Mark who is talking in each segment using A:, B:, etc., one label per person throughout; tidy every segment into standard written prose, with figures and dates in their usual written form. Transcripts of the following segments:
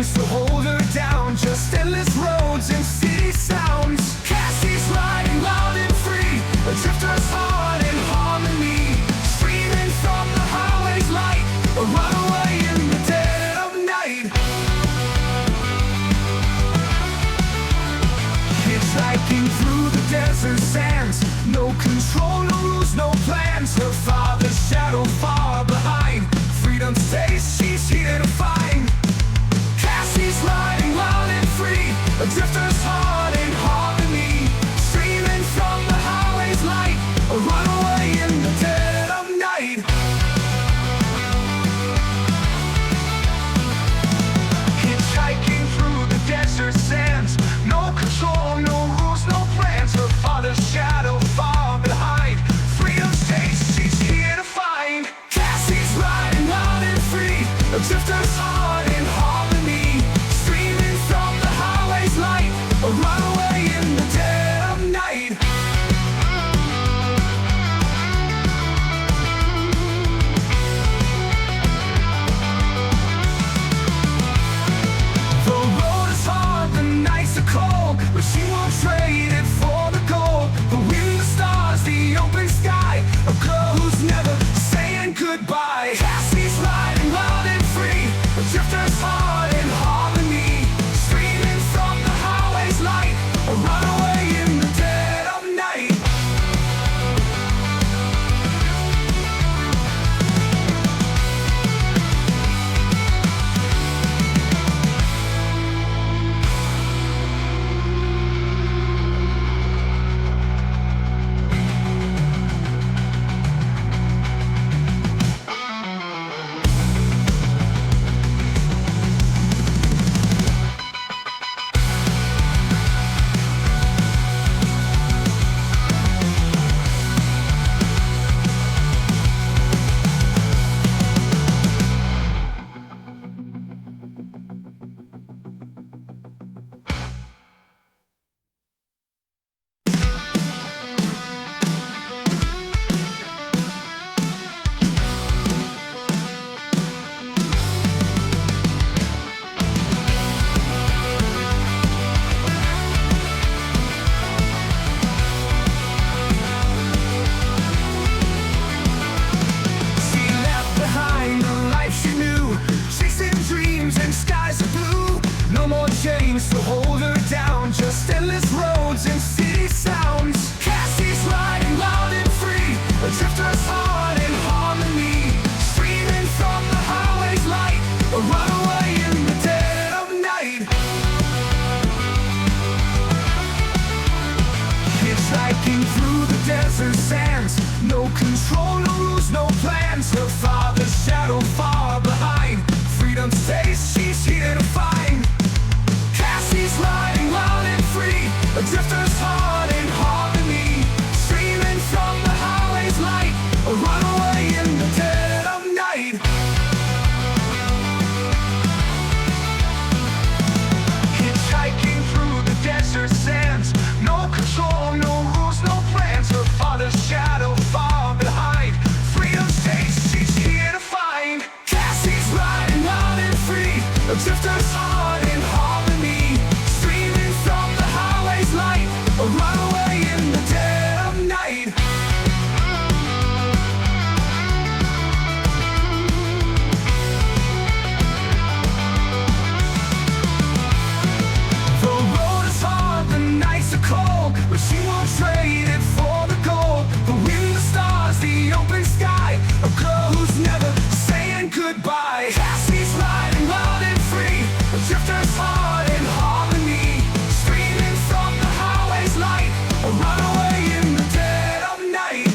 A: chains to hold her down, just endless roads and city sounds. Cassie's riding loud and free, a drifter's heart in harmony, streaming from the highway's light, a runaway in the dead of night. Hitchhiking through the desert sands, no control, no rules, no plans. Her father's shadow far behind, freedom's taste she's here to find. Cassie's riding loud and free, a drifter's heart in harmony, streaming from the highway's light, a runaway in the dead of night. Hitchhiking through the desert sands, no control, no rules, no plans. Her father's shadow far behind, freedom's taste she's here to find. Cassie's riding loud and free, a drifter's heart in harmony, streaming from the highway's light, a runaway in the dead of night. The road is hard, the nights are cold, but she won't trade it for the gold. The wind, the stars, the open sky, a girl who's never saying goodbye. Cassie's riding loud and free, a drifter's heart in harmony, streaming from the highway's light, a runaway in the dead of night. Chains to hold her down, just endless roads and city sounds. Cassie's riding loud and free, a drifter's heart in harmony, streaming from the highway's light, a runaway in the dead of night. Hitchhiking through the desert sands, no control, no rules, no plans. Her father's shadow far behind, freedom's taste she's here to find. Cassie's riding loud and free, a drifter's heart in harmony, streaming from the highway's light, a runaway in the dead of night. Hitchhiking through the desert sands, no control, no rules, no plans. Her father's shadow far behind, freedom's taste she's here to find. Cassie's riding loud and free, a drifter's heart in harmony, streaming from the highway's light, a runaway in the dead of night. The road is hard, the nights are cold, but she won't trade it for the gold. The wind, the stars, the open sky, a girl who's never saying goodbye. Cassie's riding loud and free, a drifter's heart in harmony, streaming from the highway's light, a runaway in the dead of night.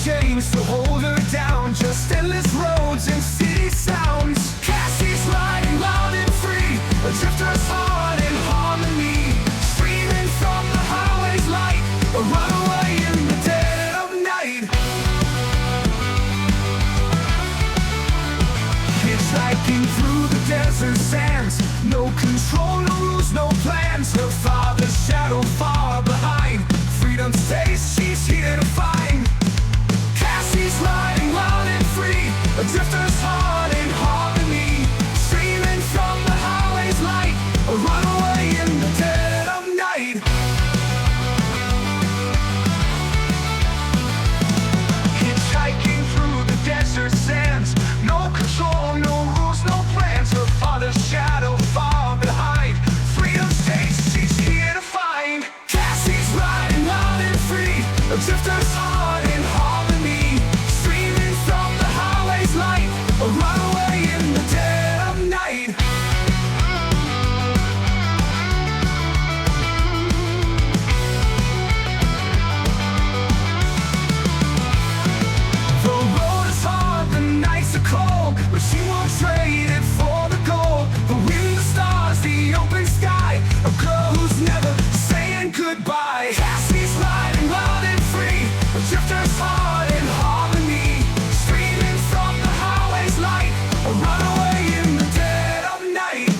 A: chains to hold her down, just endless roads and city sounds. Cassie's riding loud and free, a drifter's heart in harmony, streaming from the highway's light, a runaway in the dead of night. Hitchhiking through the desert sands, no control, no rules, no plans. Her father's shadow far behind, freedom's taste she's here to find. Cassie's riding loud and free, a drifter's heart in harmony, streaming from the highway's light, a runaway in the dead of night. Hitchhiking through the desert sands, no control, no rules, no plans. Her father's shadow far behind, freedom's taste she's here to find. Cassie's riding loud and free, a drifter's heart in harmony, streaming from the highway's light, a runaway in the dead of night. The road is hard, the nights are cold, but she won't trade it for the gold. The wind, the stars, the open sky, a girl who's never saying goodbye. Cassie's riding loud and free, a drifter's heart in harmony, streaming from the highway's light, a runaway in the dead of night.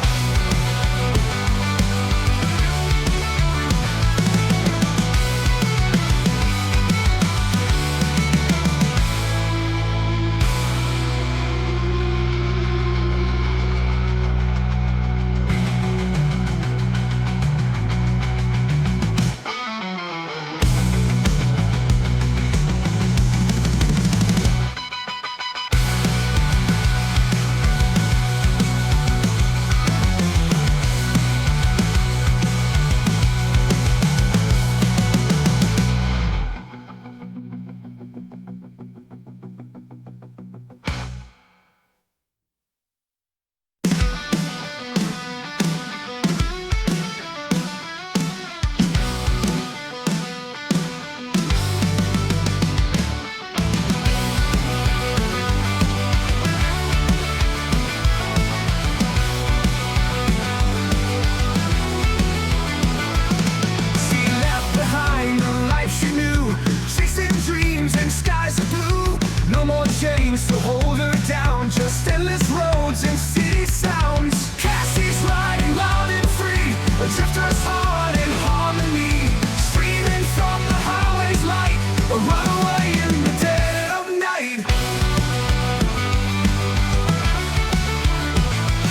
A: She left behind the life she knew, chasing dreams and skies of blue. No more chains to hold her down, just endless roads and city sounds. Cassie's riding loud and free, a drifter's heart in harmony, streaming from the highway's light, a runaway in the dead of night.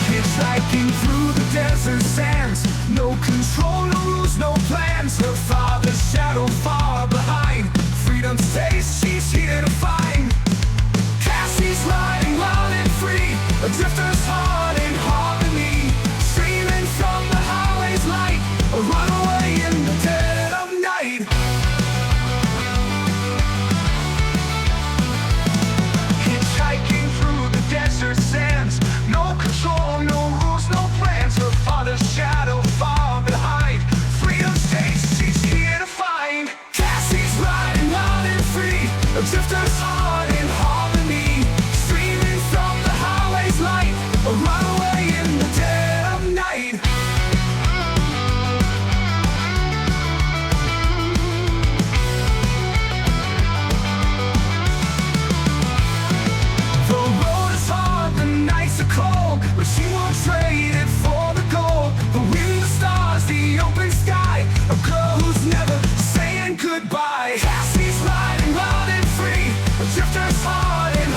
A: Hitchhiking through the desert sands, no control, no rules, no plans. Her father's shadow far behind, freedom's taste she's here to find. Cassie's riding loud and free, a drifter's heart in harmony, streaming from the highway's light, a runaway in the dead of night. Hitchhiking through the desert sands, no control, no rules, no plans. Her father's shadow far behind, freedom's taste she's here to find. Cassie's riding loud and free, a drifter's heart in harmony, streaming from the highway's light, a runaway in the dead of night. The road is hard, the nights are cold, but she won't trade it for the gold. The wind, the stars, the open sky, a girl who's never saying goodbye. Cassie's riding loud and free, a drifter's heart in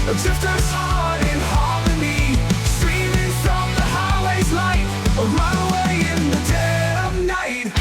A: A drifter's heart in harmony, streaming from the highway's light, a runaway in the dead of night.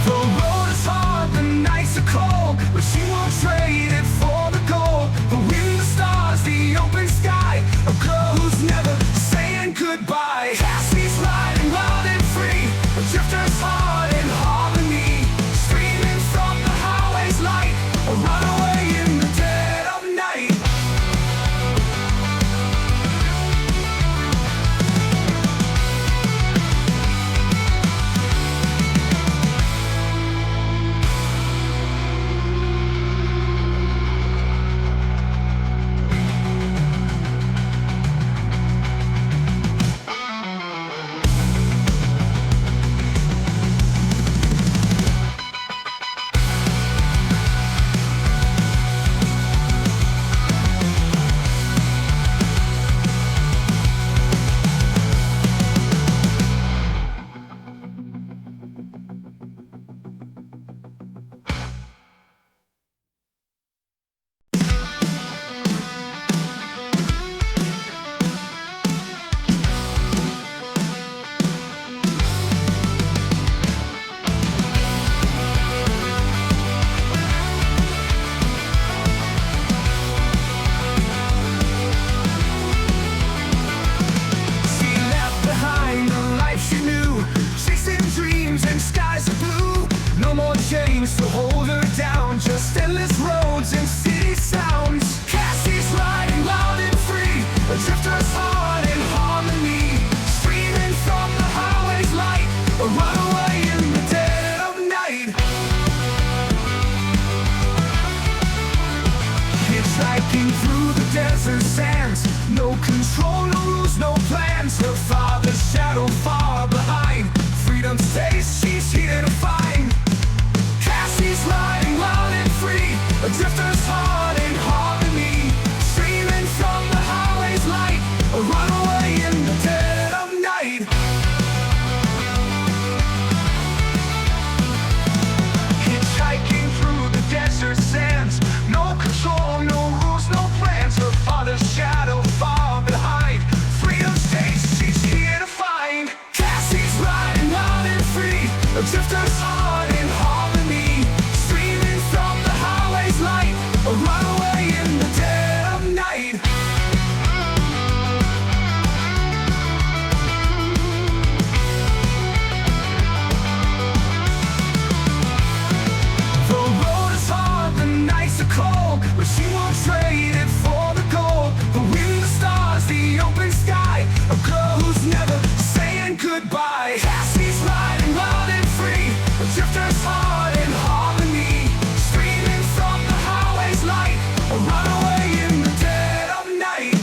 A: The road is hard, the nights are cold, but she won't trade it for the gold. The wind, the stars, the open sky, a girl who's never saying goodbye. Cassie's riding wild and free, a drifter's heart in harmony, streaming from the highway's light, a runaway in the dead of night. To hold her down, just endless roads and city sounds. Cassie's riding loud and free, a drifter's heart in harmony, streaming from the highway's light, a runaway in the dead of night. Hitchhiking through the desert sands, no control, no rules, no plans. Her father's shadow far behind, freedom's taste she's here to find. Cassie's riding wild and free, a drifter's heart in harmony, streaming from the highway's light, a runaway in the dead of night. Hitchhiking through the desert sands, no control, no rules, no plans. Her father's shadow far behind, freedom's taste she's here to find. Cassie's riding wild and free, a drifter's heart in harmony, streaming from the highway's light, a runaway in the dead of night. The road is hard, the nights are cold, but she won't trade it for the gold. The wind, the stars, the open sky, a girl who's never saying goodbye. Cassie's riding wild and free, a drifter's heart in harmony, streaming from the highway's light, a runaway in the dead of night.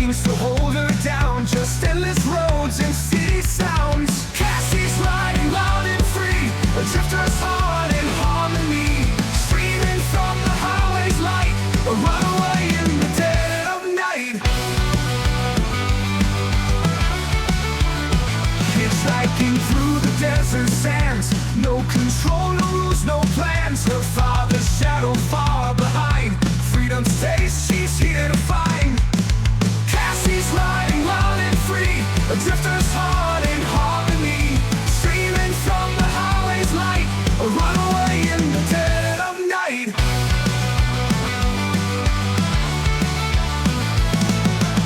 A: chains to hold her down, just endless roads and city sounds. Cassie's riding loud and free, a drifter's heart in harmony, streaming from the highway's light, a runaway in the dead of night. Hitchhiking through the desert sands, no control, no rules, no plans. Her father's shadow far behind, freedom's taste she's here to find. Cassie's riding loud and free, a drifter's heart in harmony, streaming from the highway's light, a runaway in the dead of night.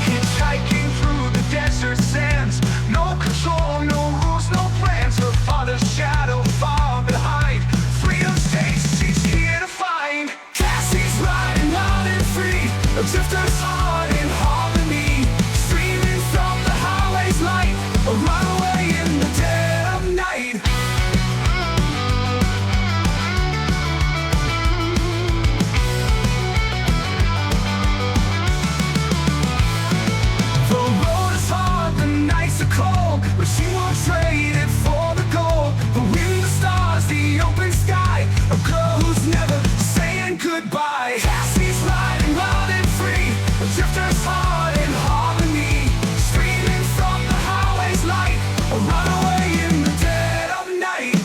A: Hitchhiking through the desert sands, no control, no rules, no plans. Her father's shadow far behind, freedom's taste she's here to find. Cassie's riding loud and free, a drifter's heart in harmony, streaming from the highway's light, a runaway in the dead of night. The road is hard, the nights are cold, but she won't trade it for the gold. The wind, the stars, the open sky, a girl who's never saying goodbye. Cassie's riding loud and free, a drifter's heart in harmony, streaming from the highway's light, a runaway in the dead of night.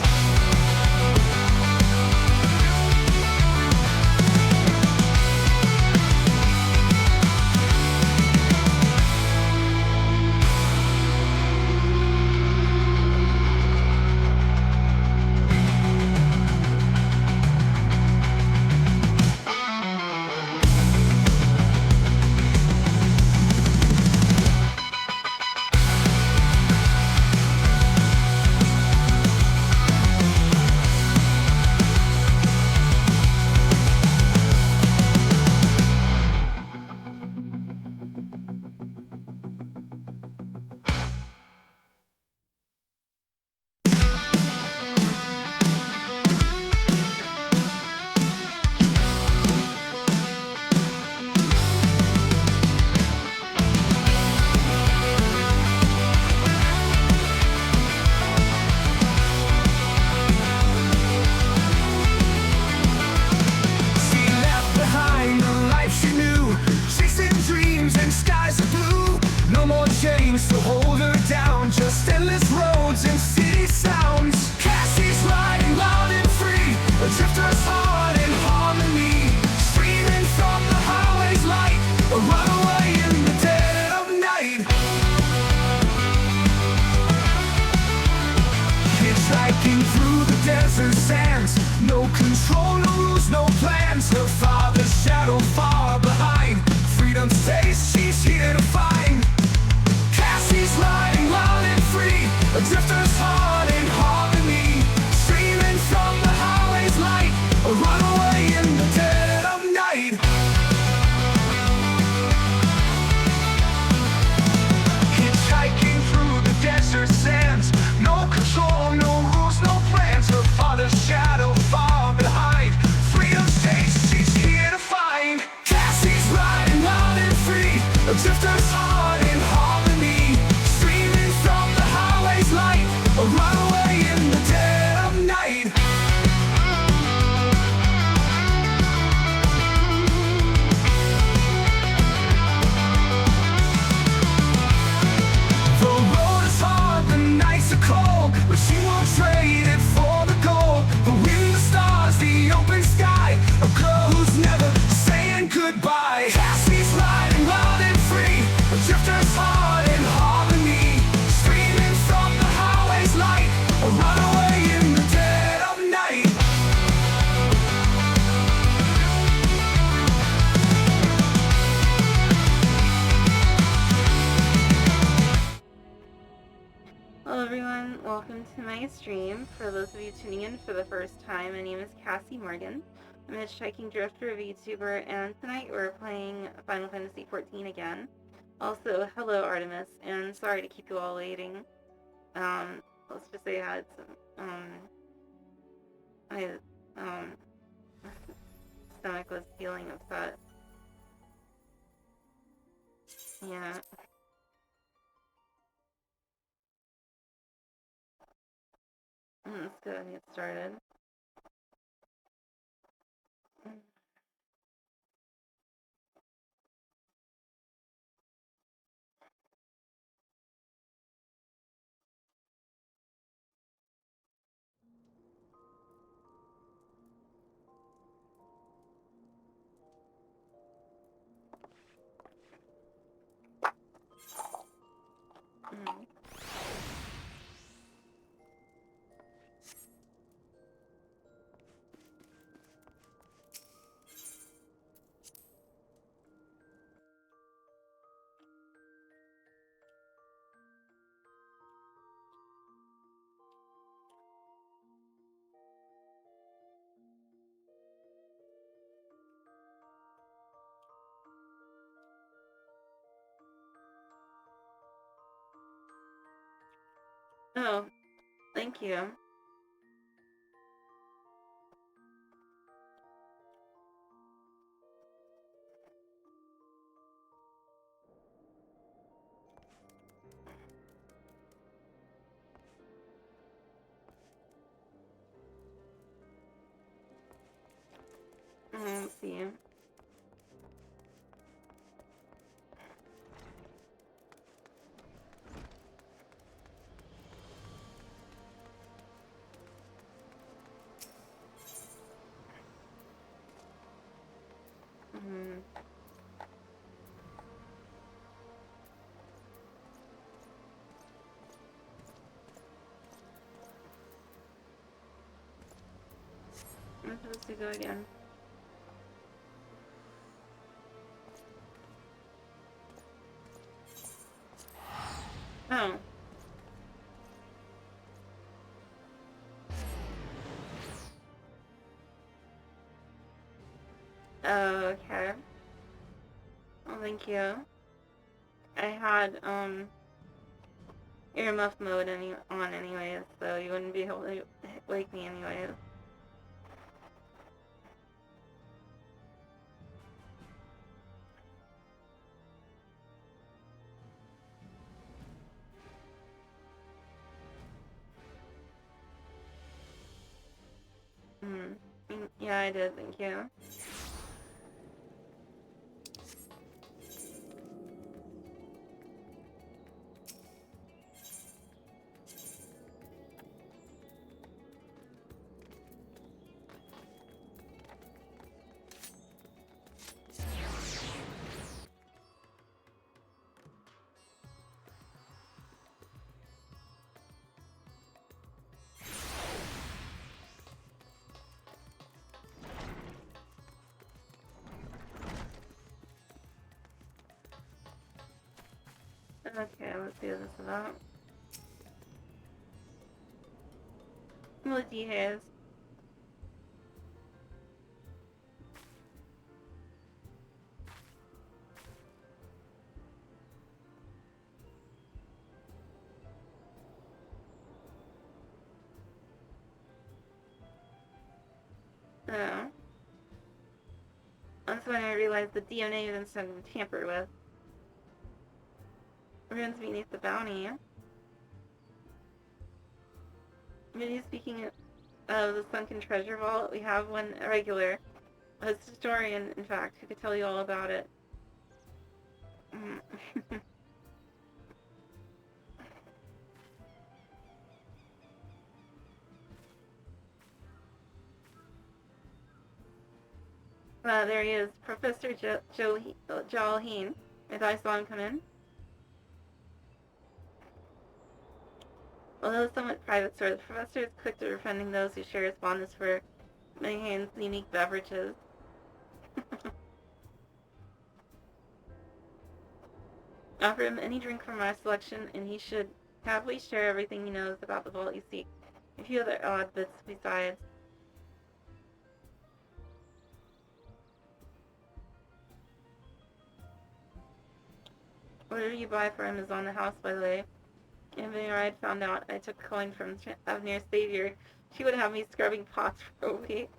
A: She left behind the life she knew, chasing dreams and skies of blue. No more chains to hold her down, just endless roads and city sounds. Cassie's riding loud and free, a drifter's heart in harmony, streaming from the highway's light, a runaway in the dead of night. Hitchhiking through the desert sands, no control, no rules, no plans. Her father's shadow far behind, freedom's taste she's here to find. Cassie's riding loud and free, a drifter's heart in harmony, streaming from the highway's light, a runaway in the dead of night. Hitchhiking through the desert sands, no control, no rules, no plans. Her father's shadow far behind, freedom's taste she's here to find. Cassie's riding loud and free, a drifter's heart in harmony, streaming from the highway's light, a runaway in the dead of night. The road is hard, the nights are cold, but she won't trade it for the gold. The wind, the stars, the open sky, a girl who's never saying goodbye. Cassie's riding loud and free, a drifter's heart in harmony, streaming from the highway's light, a runaway in the dead of night.
B: Hello everyone, welcome to my stream. For those of you tuning in for the first time, my name is Cassie Morgan. I'm a hitchhiking drifter, a VTuber, and tonight we're playing Final Fantasy XIV again. Also, hello Artemis, and sorry to keep you all waiting. Let's just say I had some, my stomach was feeling upset. Yeah. Let's go and get started. Mm. Oh, thank you. Let's see. Mm. I'm supposed to go again. Oh. Oh, okay. Well, thank you. I had, earmuff mode on anyways, so you wouldn't be able to wake me anyways. Yeah, I did, thank you. Okay, let's see what this is about. Well, D has. Oh. That's when I realized the DNA has been tampered with. Runes beneath the bounty. Maybe speaking of the sunken treasure vault, we have one regular, a historian, in fact, who could tell you all about it. There he is, Professor Jalheen. I thought I saw him come in. Although somewhat private sort, the professor is quick to defending those who share his fondness for Mayhane's unique beverages. Offer him any drink from our selection, and he should happily share everything he knows about the vault you seek. A few other odd bits besides. Whatever you buy for him is on the house, by the way. And when I found out I took a coin from Avnir's savior, she would have me scrubbing pots for a week.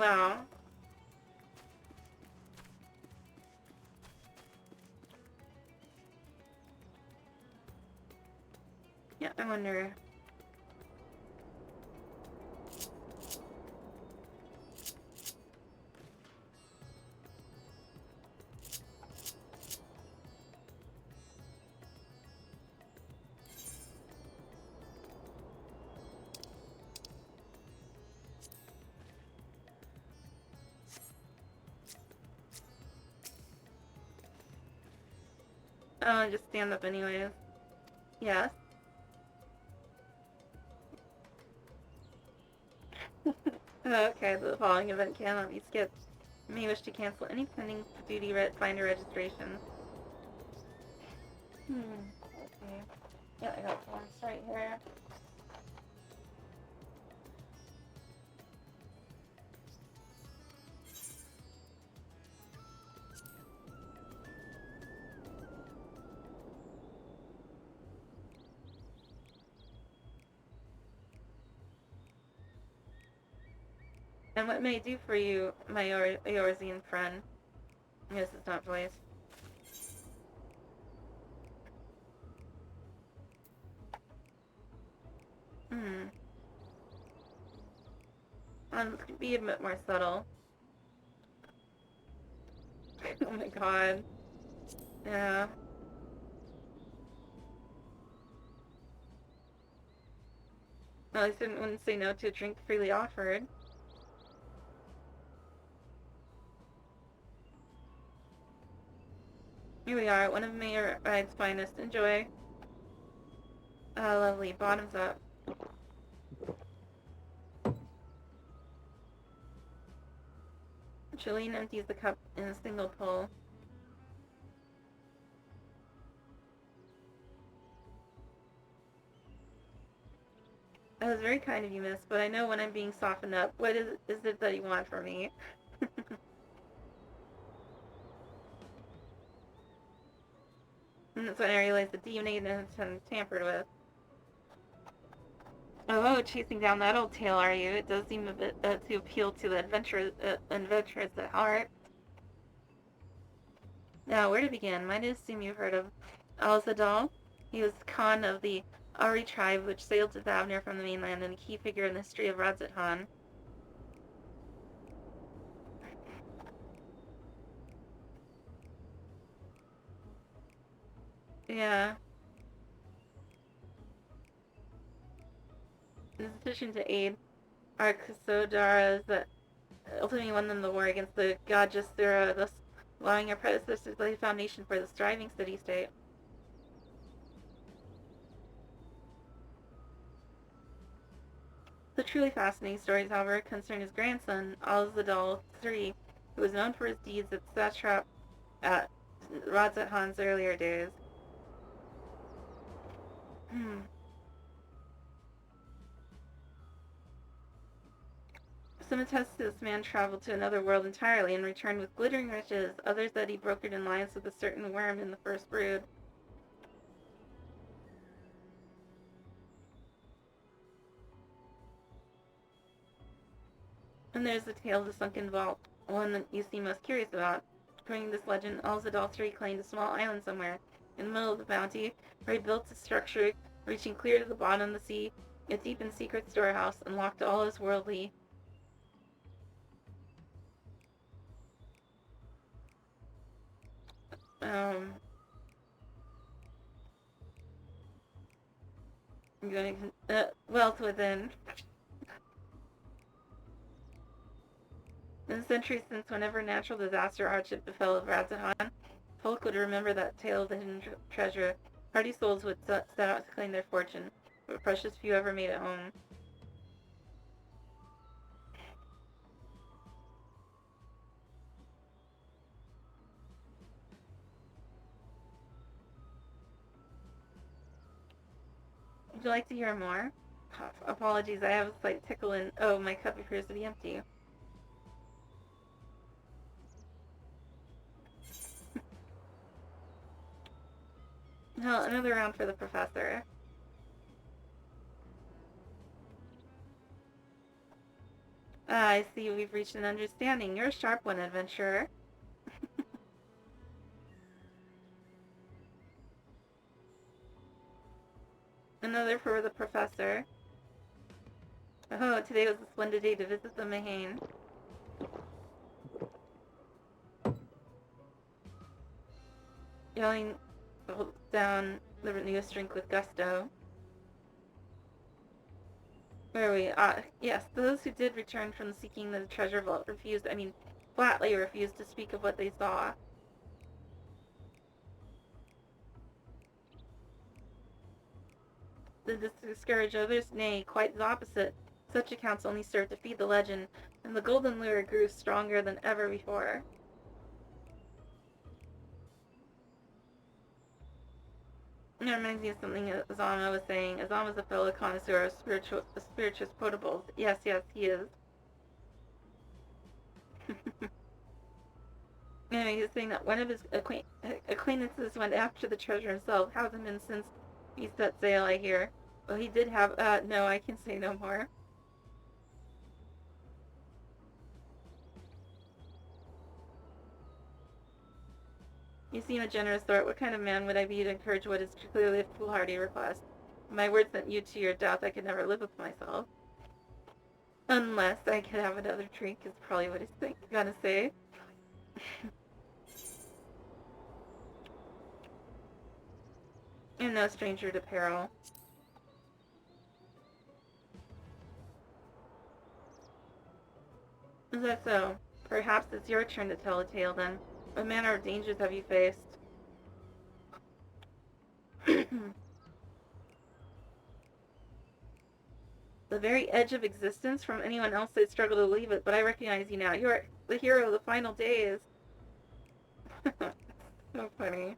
B: Wow. Yeah, I wonder. Oh, just stand up anyways. Yes. Okay, the following event cannot be skipped. You may wish to cancel any pending duty finder registration. Okay. Yeah, I got forms right here. And what may I do for you, my Eorzean friend? Yes, it's not voice. Hmm. Be a bit more subtle. Oh my god. Yeah. At least I wouldn't say no to a drink freely offered. Here we are, one of Mayor Ride's finest. Enjoy. Ah, lovely. Bottoms up. Jolene empties the cup in a single pull. That was very kind of you, miss, but I know when I'm being softened up. What is it that you want from me? And that's when I realized the deviated and tampered with. Oh, chasing down that old tale, are you? It does seem a bit to appeal to the adventurous at heart. Now, where to begin? Might assume you've heard of Alzadal. He was Khan of the Ari tribe, which sailed to Thavnir from the mainland, and a key figure in the history of Radzat. Yeah. In addition to aid, our Kusodaras that ultimately won them the war against the god Jasura, thus allowing our predecessors to lay the foundation for this thriving city-state. The truly fascinating stories, however, concern his grandson, Alzadal III, who was known for his deeds as satrap at Radzat earlier days. Some attest to this man traveled to another world entirely and returned with glittering riches, others that he brokered an alliance with a certain worm in the first brood. And there's the tale of the sunken vault, one that you seem most curious about. According to this legend, Alzadal III claimed a small island somewhere in the middle of the bounty, where he built a structure reaching clear to the bottom of the sea, a deep and secret storehouse, and locked all his worldly. Um, wealth within. In the centuries since, whenever natural disaster or hardship befell Radzat, folk would remember that tale of the hidden treasure. Hardy souls would set out to claim their fortune, but precious few ever made it home. Would you like to hear more? Apologies, I have a slight tickle in. Oh, my cup appears to be empty. No, another round for the professor. Ah, I see we've reached an understanding. You're a sharp one, adventurer. Another for the professor. Oh, today was a splendid day to visit the Mahane. Yelling down the newest drink with gusto. Where are we? Yes, those who did return from seeking the treasure vault flatly refused to speak of what they saw. Did this discourage others? Nay, quite the opposite. Such accounts only served to feed the legend, and the golden lure grew stronger than ever before. It reminds me of something Azama was saying. Azama's a fellow connoisseur of spirituous potables. Yes, he is. Anyway, he was saying that one of his acquaintances went after the treasure himself. Hasn't been since he set sail, I hear. Well, he did have, no, I can say no more. You seem a generous sort. What kind of man would I be to encourage what is clearly a foolhardy request? My word sent you to your death. I could never live with myself. Unless I could have another drink, is probably what he's gonna say. And no stranger to peril. Is that so? Perhaps it's your turn to tell a tale then. What manner of dangers have you faced? The very edge of existence. From anyone else I'd struggle to leave it, but I recognize you now. You're the hero of the final days. So funny.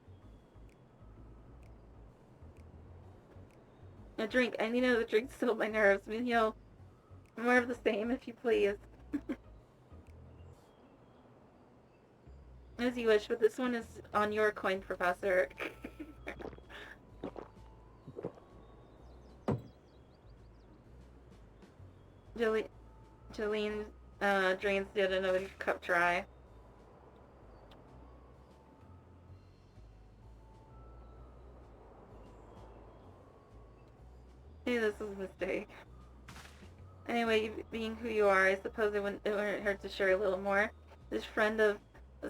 B: A drink. I need another drink to settle my nerves. Heal more of the same, if you please. As you wish, but this one is on your coin, Professor. Jolene drains yet another cup dry. Hey, this was a mistake. Anyway, being who you are, I suppose it wouldn't hurt to share a little more. This friend of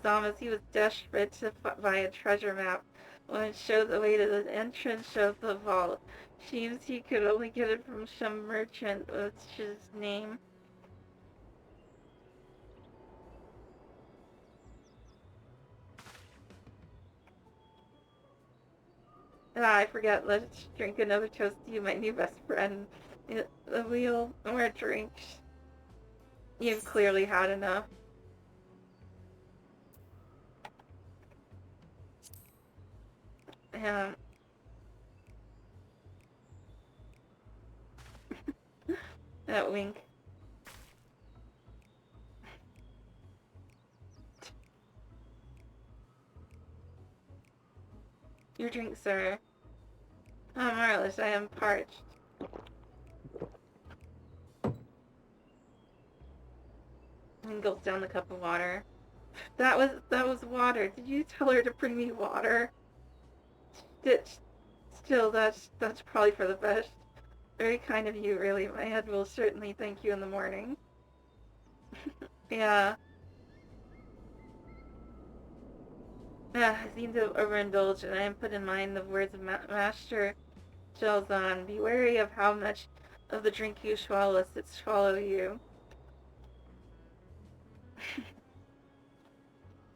B: Zama's, he was desperate to buy a treasure map. When it showed the way to the entrance of the vault, seems he could only get it from some merchant. What's his name? Ah, I forgot. Let's drink another toast to you, my new best friend. The wheel, more drinks. You've clearly had enough. Yeah. That wink. Your drink, sir. Oh, marvelous. I am parched. And gulps down the cup of water. That was water. Did you tell her to bring me water? Still, that's probably for the best. Very kind of you, really. My head will certainly thank you in the morning. Yeah. I seem to have overindulged, and I am put in mind the words of Master Gelzon. Be wary of how much of the drink you swallow, lest it swallow you.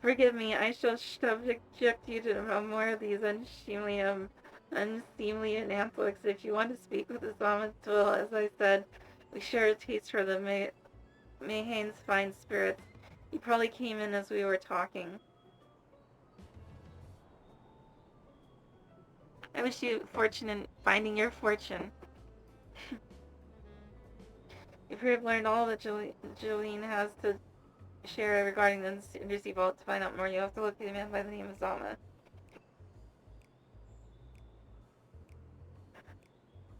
B: Forgive me, I shall subject you to no more of these unseemly antics. If you want to speak with Islamic Tool, as I said, we share a taste for the Mahane's fine spirits. You probably came in as we were talking. I wish you fortune in finding your fortune. If you have learned all that Jolene has to share regarding the Undersea Vault, to find out more, you have to look at a man by the name of Zama.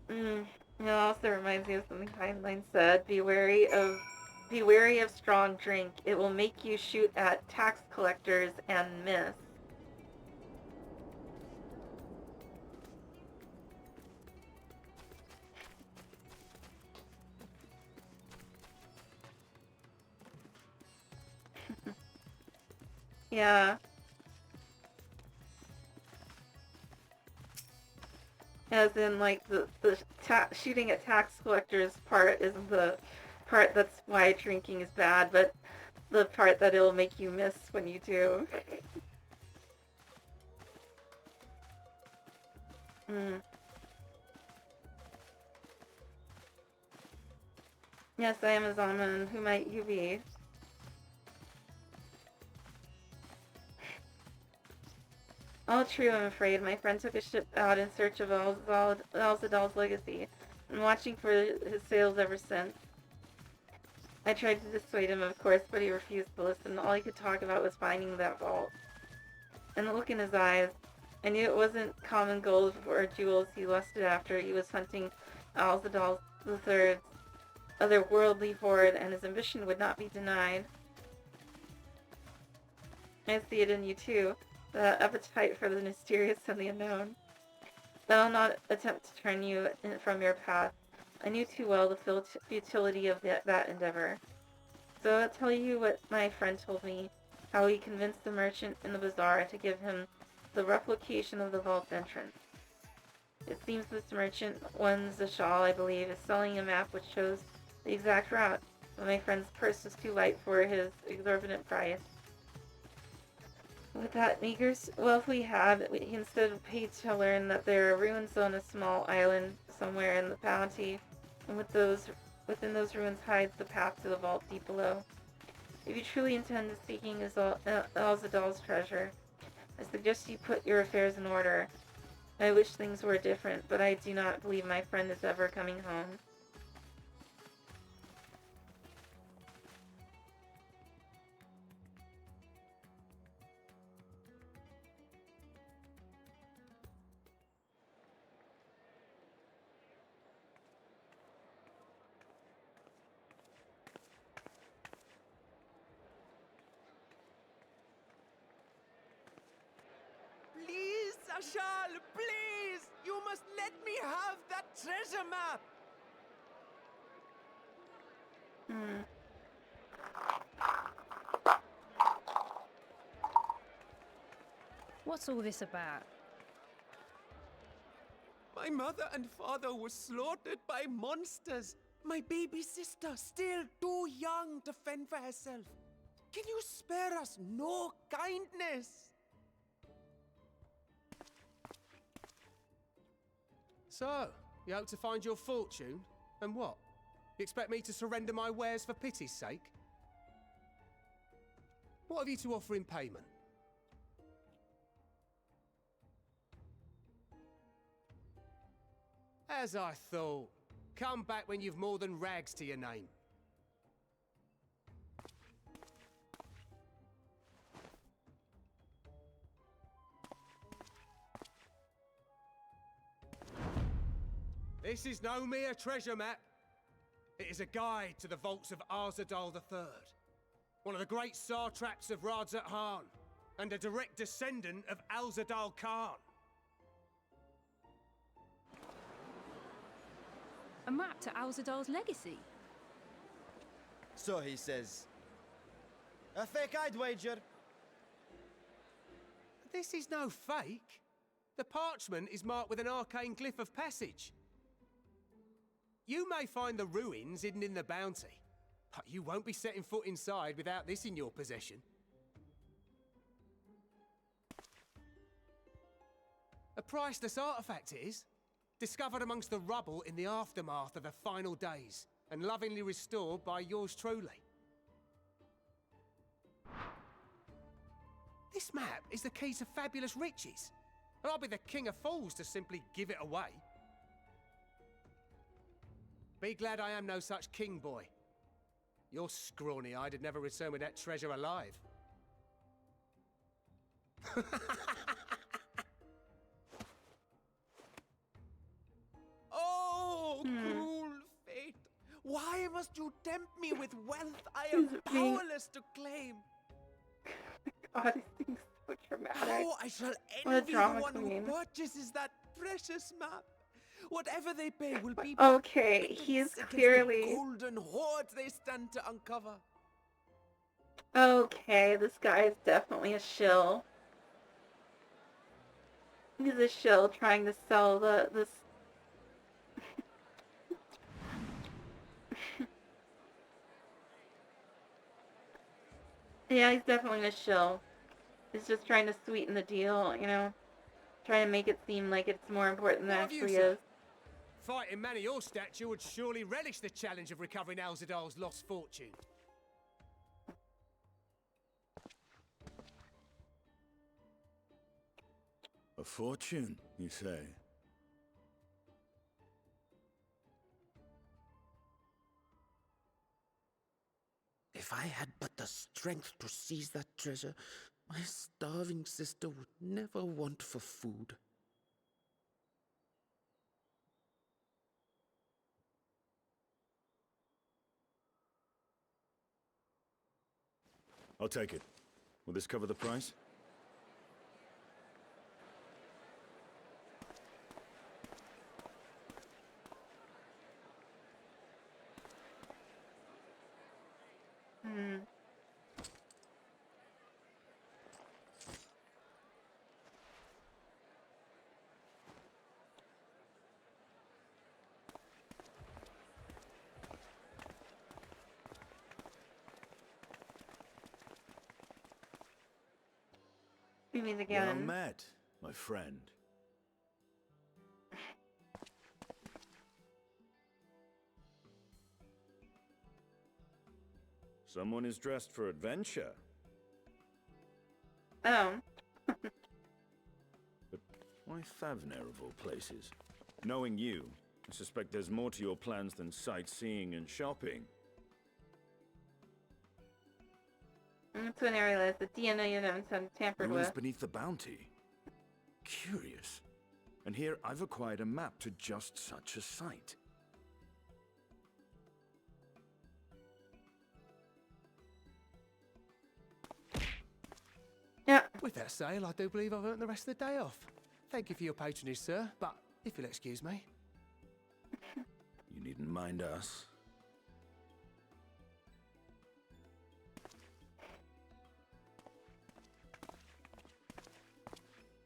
B: It also reminds me of something Heinlein said. Be wary of Be wary of strong drink. It will make you shoot at tax collectors and miss. Yeah. As in, like, the shooting at tax collectors part isn't the part that's why drinking is bad, but the part that it'll make you miss when you do. Mm. Yes, I am a Zaman. Who might you be? All true, I'm afraid. My friend took a ship out in search of Alzadal's legacy. I'm watching for his sails ever since. I tried to dissuade him, of course, but he refused to listen. All he could talk about was finding that vault. And the look in his eyes. I knew it wasn't common gold or jewels he lusted after. He was hunting Alzadal III's otherworldly hoard, and his ambition would not be denied. I see it in you too, the appetite for the mysterious and the unknown. But I'll not attempt to turn you from your path. I knew too well the futility of that endeavor. So I'll tell you what my friend told me, how he convinced the merchant in the bazaar to give him the rough location of the vault's entrance. It seems this merchant, one Zashal, I believe, is selling a map which shows the exact route, but my friend's purse was too light for his exorbitant price. With that meager wealth we had, he instead paid to learn that there are ruins on a small island somewhere in the bounty, and within those ruins hides the path to the vault deep below. If you truly intend seeking Alzadal's treasure, I suggest you put your affairs in order. I wish things were different, but I do not believe my friend is ever coming home.
C: Please, Ashal, please! You must let me have that treasure map!
D: What's all this about?
C: My mother and father were slaughtered by monsters. My baby sister, still too young to fend for herself. Can you spare us no kindness?
E: So, you hope to find your fortune? And what? You expect me to surrender my wares for pity's sake? What have you to offer in payment? As I thought. Come back when you've more than rags to your name. This is no mere treasure map. It is a guide to the vaults of Arzadal III, one of the great satraps of Radzat Khan, and a direct descendant of Alzadal Khan.
D: A map to Alzadal's legacy?
F: So he says. A fake, I'd wager.
E: This is no fake. The parchment is marked with an arcane glyph of passage. You may find the ruins hidden in the bounty, but you won't be setting foot inside without this in your possession. A priceless artifact it is, discovered amongst the rubble in the aftermath of the final days, and lovingly restored by yours truly. This map is the key to fabulous riches, and I'll be the king of fools to simply give it away. Be glad I am no such king, boy. You're scrawny-eyed and never return with that treasure alive.
C: Oh, cruel fate! Why Why must you tempt me with wealth I am
B: He's being-
C: powerless to claim?
B: God, these things so dramatic.
C: How I shall
B: What a
C: envy the
B: drama
C: one
B: queen.
C: who purchases that precious map. Whatever they pay will be
B: Okay,
C: pittance
B: he's
C: against
B: clearly...
C: the golden hoard they stand to uncover.
B: Okay, this guy is definitely a shill. He's a shill trying to sell this. Yeah, he's definitely a shill. He's just trying to sweeten the deal, you know? Trying to make it seem like it's more important than it
E: What have you,
B: actually
E: sir?
B: is.
E: Fighting man of your stature would surely relish the challenge of recovering Alzadal's lost fortune.
G: A fortune, you say?
C: If I had but the strength to seize that treasure, my starving sister would never want for food.
G: I'll take it. Will this cover the price?
B: Hmm. We meet
G: Well
B: again.
G: met, my friend. Someone is dressed for adventure.
B: Oh.
G: But why Thavner of all places? Knowing you, I suspect there's more to your plans than sightseeing and shopping.
B: That's when I realized the DNA you don't sound tampered
G: Ruins
B: with.
G: beneath the bounty. Curious. And here I've acquired a map to just such a site.
B: Yeah.
E: With that sale, I do believe I've earned the rest of the day off. Thank you for your patronage, sir, but if you'll excuse me.
G: You needn't mind us.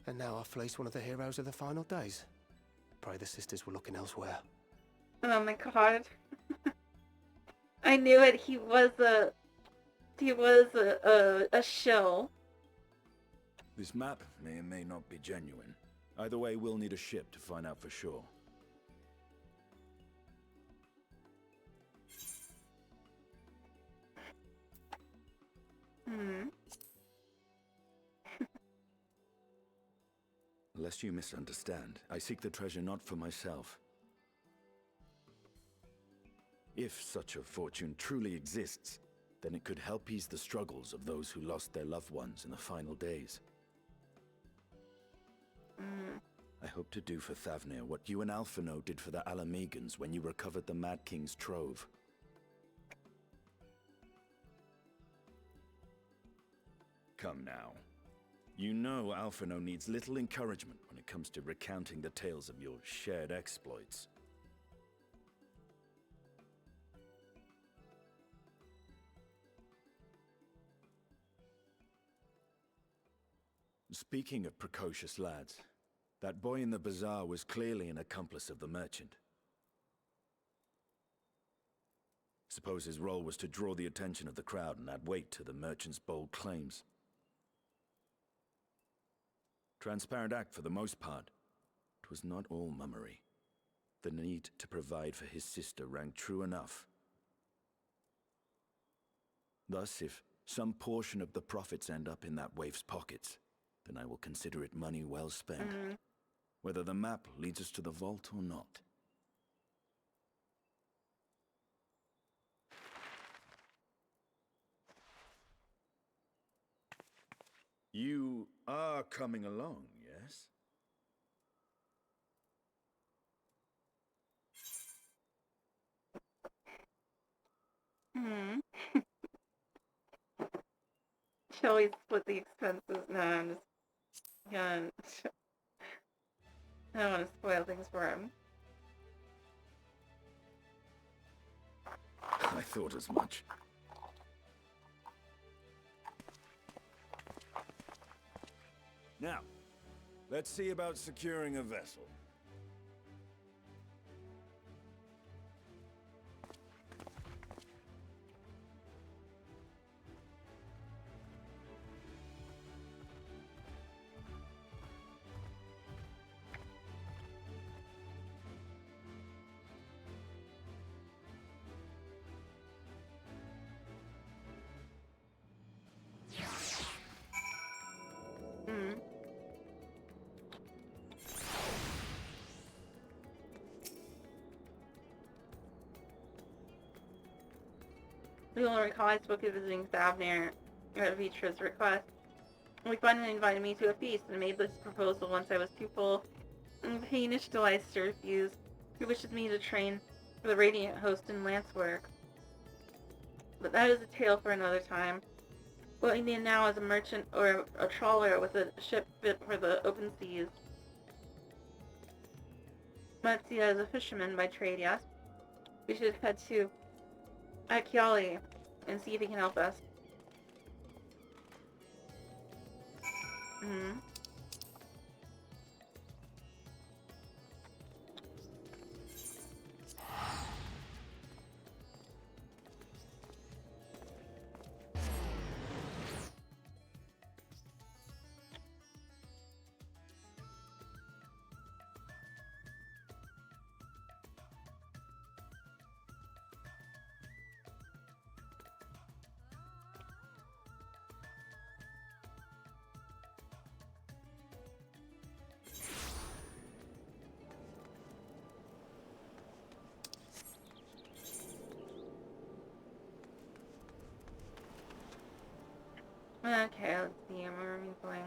E: And now I fleece one of the heroes of the final days. Pray the sisters were looking elsewhere.
B: Oh my god. I knew it. He was a shill.
G: This map may or may not be genuine. Either way, we'll need a ship to find out for sure.
B: Hmm.
G: Lest you misunderstand, I seek the treasure not for myself. If such a fortune truly exists, then it could help ease the struggles of those who lost their loved ones in the final days. I hope to do for Thavner what you and Alphino did for the Alamegans when you recovered the Mad King's trove. Come now. You know Alphino needs little encouragement when it comes to recounting the tales of your shared exploits. Speaking of precocious lads, that boy in the bazaar was clearly an accomplice of the merchant. Suppose his role was to draw the attention of the crowd and add weight to the merchant's bold claims. Transparent act for the most part. It was not all mummery. The need to provide for his sister rang true enough. Thus, if some portion of the profits end up in that waif's pockets, then I will consider it money well spent. Whether the map leads us to the vault or not. You are coming along, yes?
B: should always split the expenses. No, I'm just gonna... I don't want to spoil things for him.
G: I thought as much. Now, let's see about securing a vessel.
B: We will recall I spoke of visiting Thavnir at Vitra's request. He finally invited me to a feast and made this proposal once I was too full and painish delights to refuse. He wishes me to train for the Radiant Host in lance work. But that is a tale for another time. What we need now is a merchant or a trawler with a ship fit for the open seas. Matsuya is a fisherman by trade, yes? We should head to Akiali and see if he can help us. Okay, let's see. Where are we going?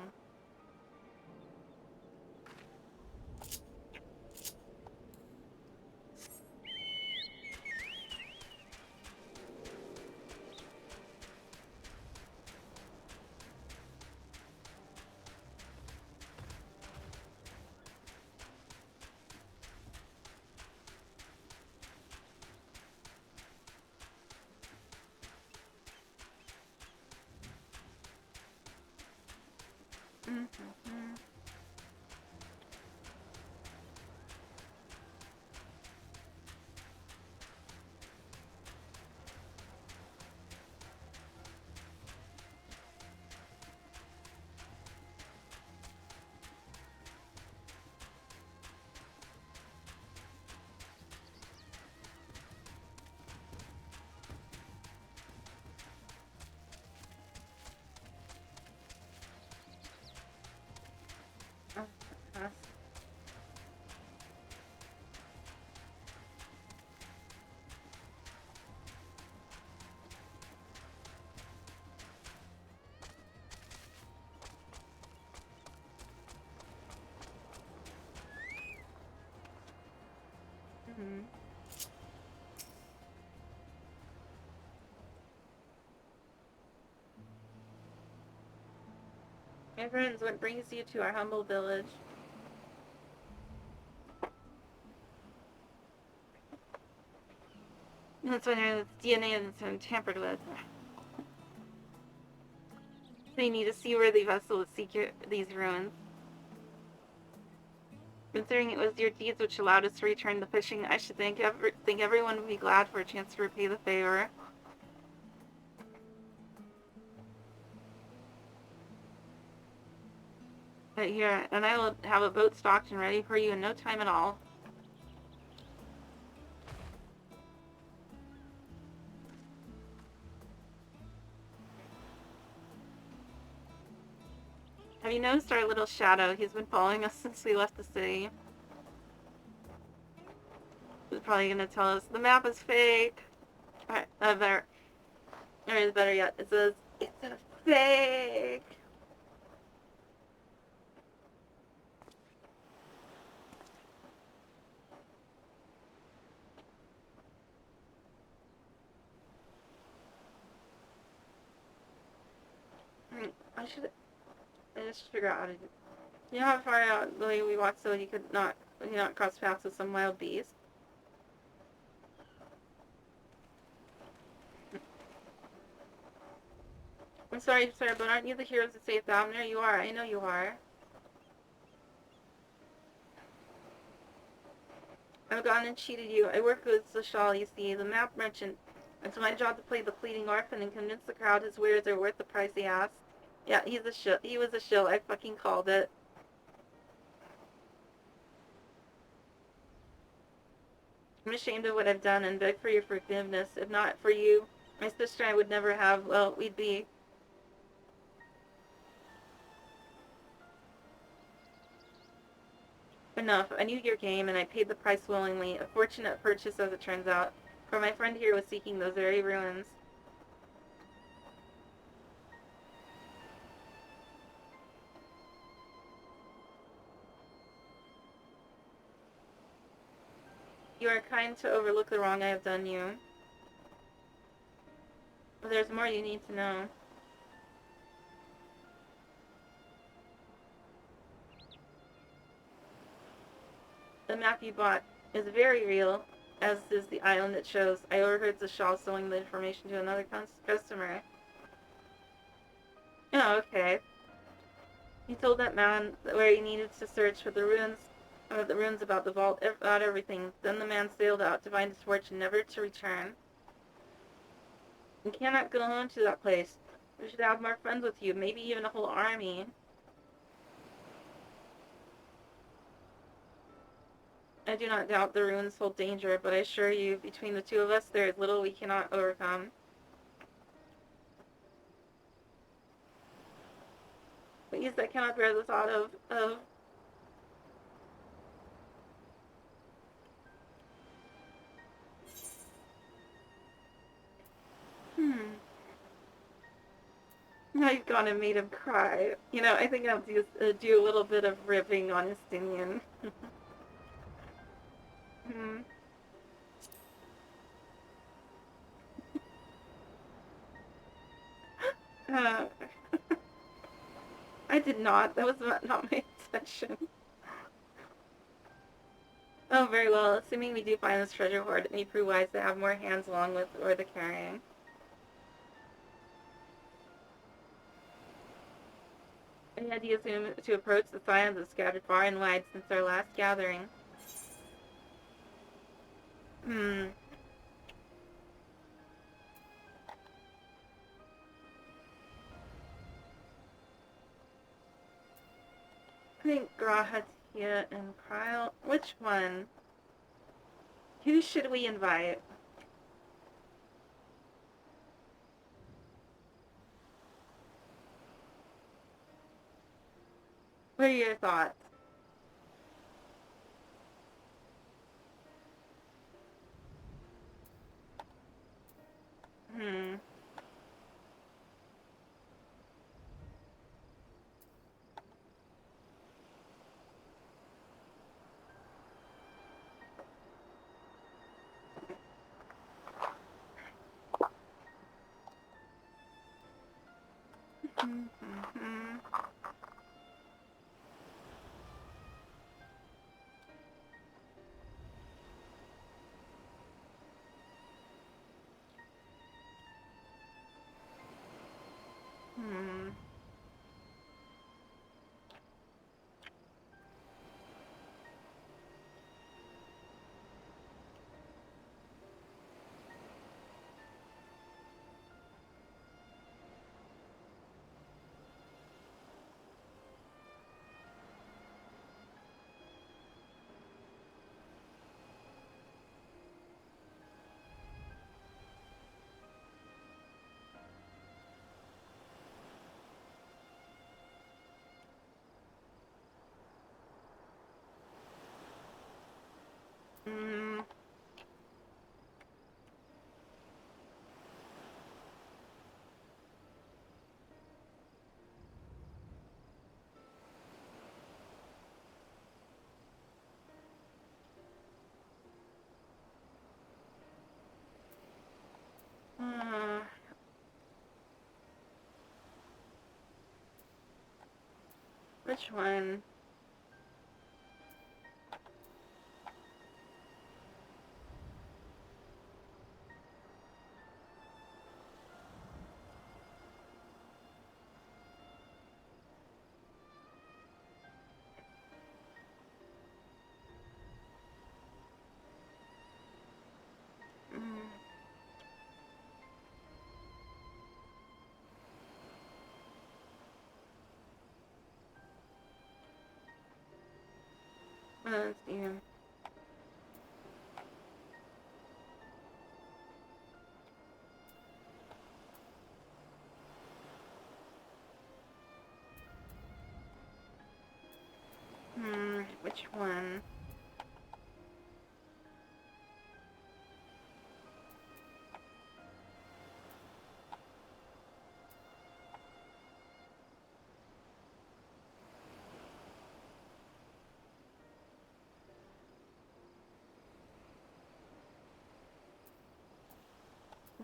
B: My friends, what brings you to our humble village? That's when there's DNA that's been tampered with. They need a seaworthy vessel to secure these ruins. Considering it was your deeds which allowed us to return the fishing, I should think everyone would be glad for a chance to repay the favor. But here, and I will have a boat stocked and ready for you in no time at all. Have you noticed our little shadow? He's been following us since we left the city. He's probably gonna tell us the map is fake. Alright, better. Or it's better yet, it says, it's a fake! I just figure out how to do. You know how far out the way we walked so you could not cross paths with some wild beast? I'm sorry, sir, but aren't you the heroes that saved Abner? You are. I know you are. I've gone and cheated you. I work with Sashal, you see, the map merchant. It's my job to play the pleading orphan and convince the crowd his wares are worth the price he asks. Yeah, he's a shill. He was a shill. I fucking called it. I'm ashamed of what I've done and beg for your forgiveness. If not for you, my sister and I would never have, well, we'd be... Enough. I knew your game, and I paid the price willingly. A fortunate purchase, as it turns out, for my friend here was seeking those very ruins. You are kind to overlook the wrong I have done you. But there's more you need to know. The map you bought is very real, as is the island it shows. I overheard Zashal selling the information to another customer. Oh, okay. He told that man where he needed to search for the ruins about the vault, about everything. Then the man sailed out to find his fortune, never to return. You cannot go alone to that place. You should have more friends with you, maybe even a whole army. I do not doubt the ruins hold danger, but I assure you, between the two of us, there is little we cannot overcome. Please, I cannot bear the thought of... Now you've gone and made him cry. You know, I think I'll do a little bit of ribbing on Estinian. uh, I did not. That was not my intention. Oh, very well. Assuming we do find this treasure hoard, it may prove wise to have more hands along with or the carrying. Any ideas to approach the scions that scattered far and wide since our last gathering? I think Grahatia and Kyle. Which one? Who should we invite? What are your thoughts? Which one? Let's see. Which one?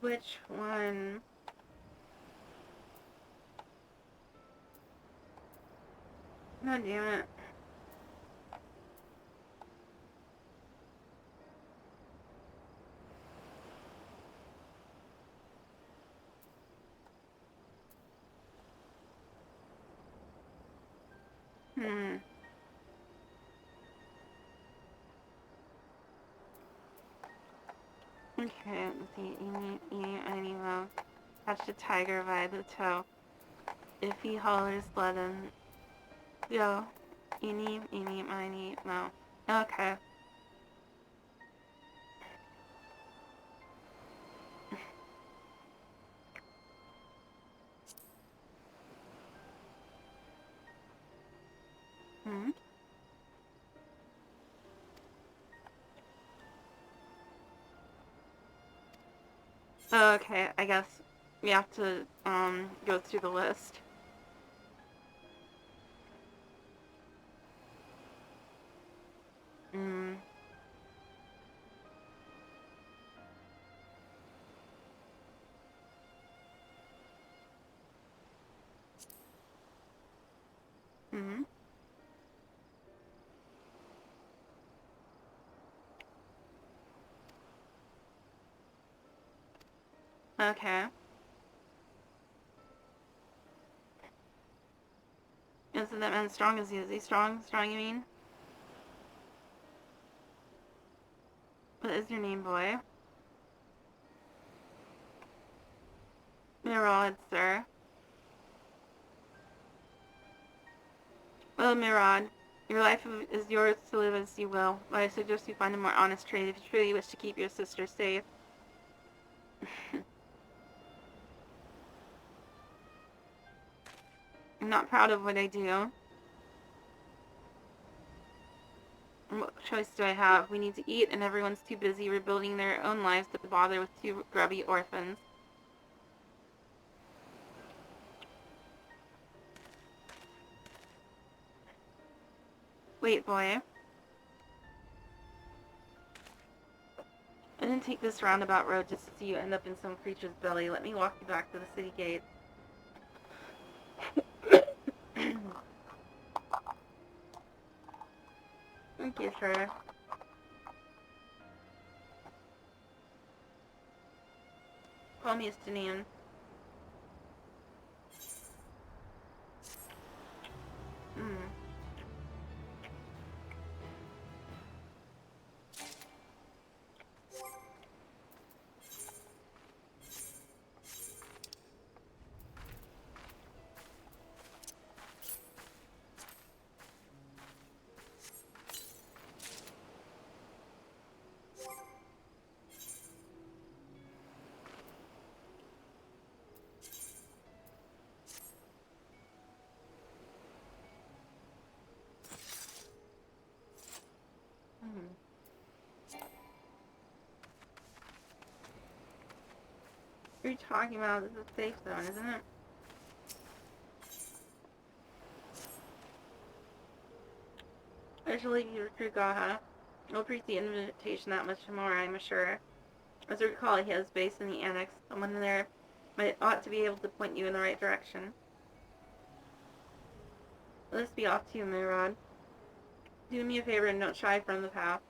B: Which one? God damn it. Okay, let's see. I need love. Catch the tiger by the toe. If he hollers, let him go. Eeny, miny, no. Okay. Okay, I guess we have to go through the list. Okay. Isn't that man strong? Is he strong? Strong, you mean? What is your name, boy? Mirad, sir. Well, Mirad, your life is yours to live as you will, but I suggest you find a more honest trade if you truly wish to keep your sister safe. I'm not proud of what I do. What choice do I have? We need to eat, and everyone's too busy rebuilding their own lives to bother with two grubby orphans. Wait, boy. I didn't take this roundabout road just to see you end up in some creature's belly. Let me walk you back to the city gate. Thank you, sir. Call me Estinian. What are you talking about? This is a safe zone, isn't it? I shall leave you to recruit Gaha. I'll treat the invitation that much more, I'm sure. As I recall, he has base in the annex. Someone there ought to be able to point you in the right direction. Let this be off to you, my rod. Do me a favor and don't shy from the path.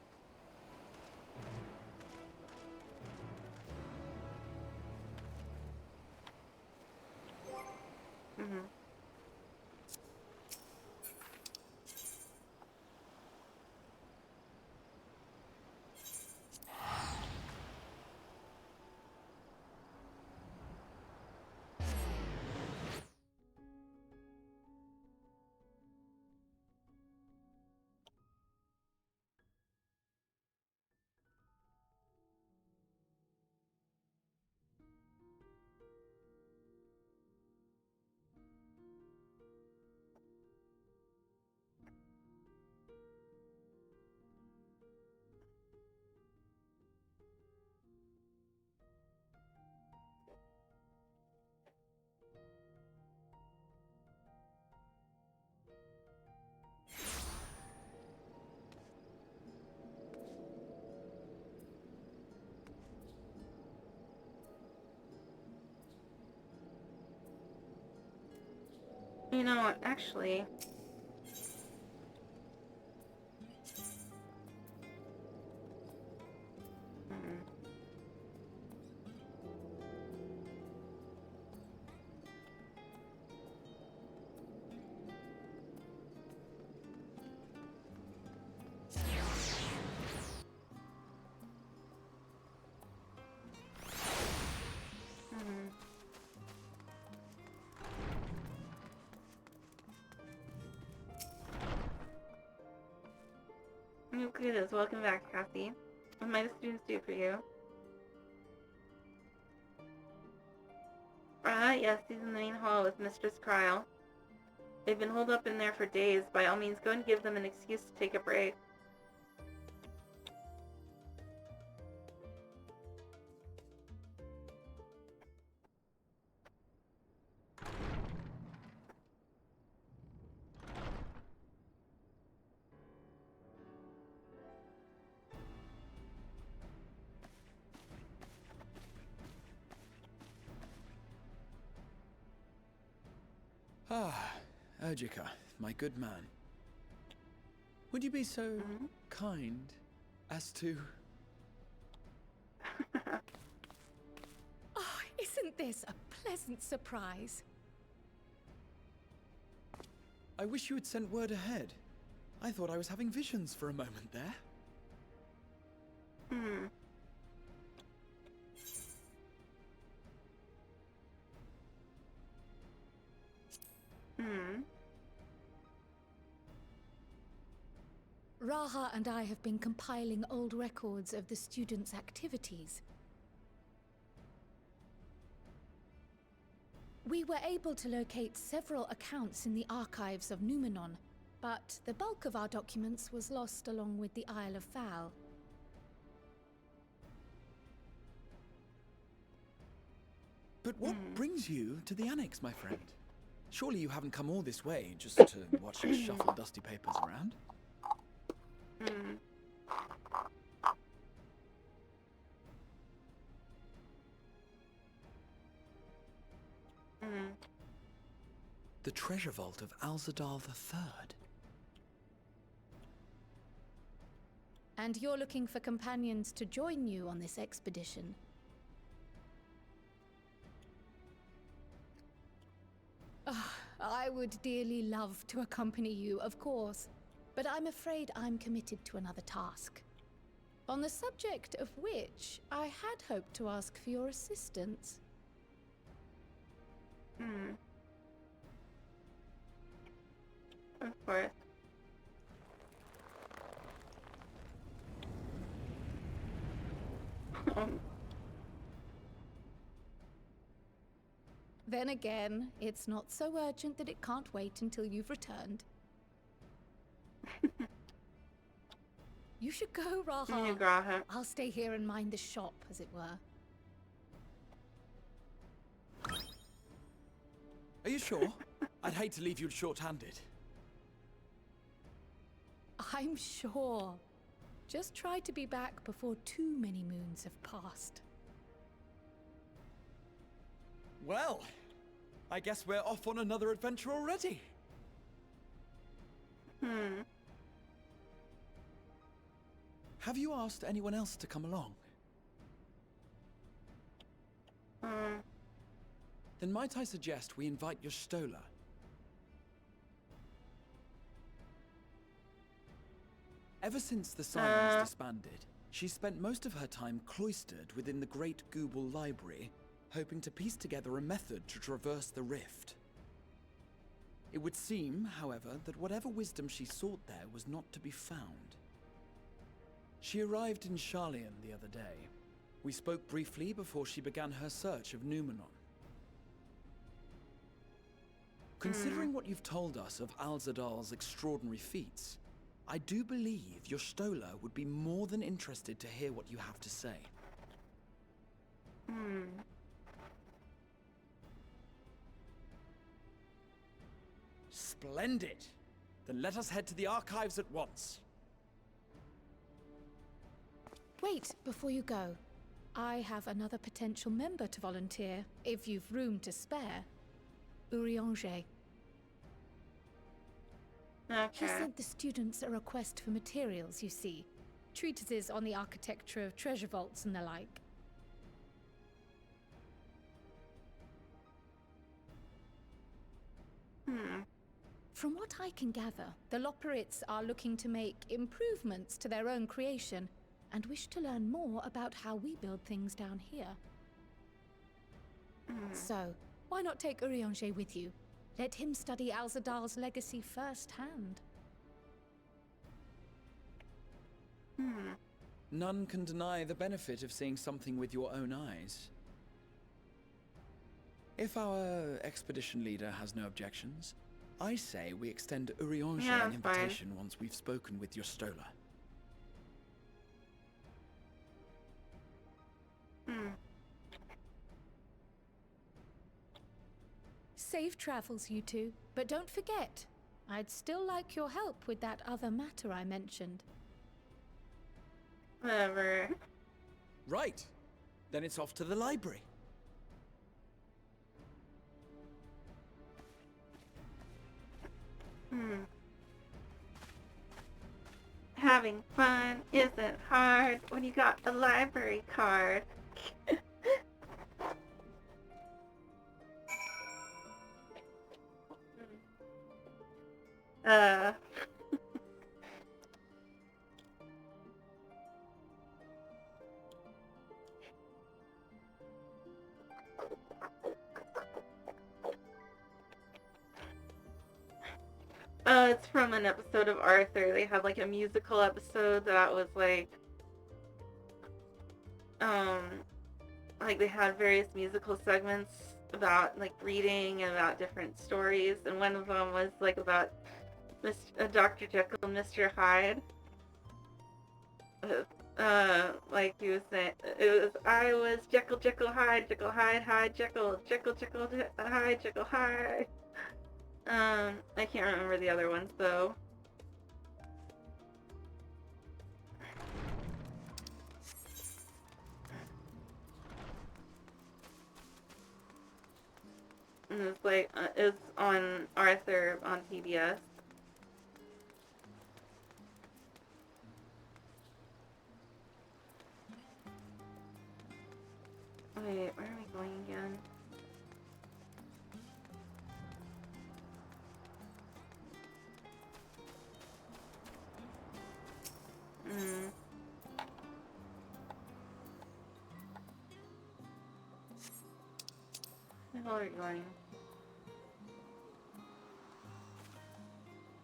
B: Mm-hmm. You know what, actually... Look at this. Welcome back, Cassie. What might the students do for you? Yes, he's in the main hall with Mistress Kryle. They've been holed up in there for days. By all means, go and give them an excuse to take a break.
G: Ah, Urgica, my good man. Would you be so kind as to...
H: Oh, isn't this a pleasant surprise?
G: I wish you had sent word ahead. I thought I was having visions for a moment there.
H: Raha and I have been compiling old records of the students' activities. We were able to locate several accounts in the archives of Numenon, but the bulk of our documents was lost along with the Isle of Fowl.
G: But what brings you to the Annex, my friend? Surely you haven't come all this way just to watch us shuffle dusty papers around? The treasure vault of Alzadal III.
H: And you're looking for companions to join you on this expedition. I would dearly love to accompany you, of course, but I'm afraid I'm committed to another task. On the subject of which, I had hoped to ask for your assistance.
B: Of course.
H: Then again, it's not so urgent that it can't wait until you've returned. You should go, Raha.
B: Graha.
H: I'll stay here and mind the shop, as it were.
G: Are you sure? I'd hate to leave you short-handed.
H: I'm sure. Just try to be back before too many moons have passed.
G: Well, I guess we're off on another adventure already.
B: Hmm.
I: Have you asked anyone else to come along? Then might I suggest we invite your Stola? Ever since the Sirens disbanded, she spent most of her time cloistered within the Great Google Library, hoping to piece together a method to traverse the rift. It would seem, however, that whatever wisdom she sought there was not to be found. She arrived in Charlian the other day. We spoke briefly before she began her search of Numenon. Considering what you've told us of Alzadal's extraordinary feats, I do believe your Stola would be more than interested to hear what you have to say. Splendid! Then let us head to the archives at once.
H: Wait, before you go. I have another potential member to volunteer, if you've room to spare. Urianger.
B: Okay.
H: He sent the students a request for materials, you see. Treatises on the architecture of treasure vaults and the like. From what I can gather, the Loperites are looking to make improvements to their own creation and wish to learn more about how we build things down here. So, why not take Urianger with you? Let him study Alzadal's legacy firsthand.
I: None can deny the benefit of seeing something with your own eyes. If our expedition leader has no objections, I say we extend Urianger an invitation once we've spoken with your Stola.
H: Safe travels, you two. But don't forget, I'd still like your help with that other matter I mentioned.
B: Whatever.
I: Right. Then it's off to the library.
B: Having fun isn't hard when you got a library card. It's from an episode of Arthur. They had like a musical episode that was like they had various musical segments about like reading and about different stories, and one of them was like about Dr. Jekyll and Mr. Hyde. Like he was saying, I was Jekyll, Jekyll, Hyde, Jekyll, Hyde, Hyde, Jekyll, Jekyll, Jekyll, Hyde, Jekyll, Hyde. I can't remember the other ones though. And it's like, it's on Arthur on PBS. Wait, where are we going again? Where the hell are we going?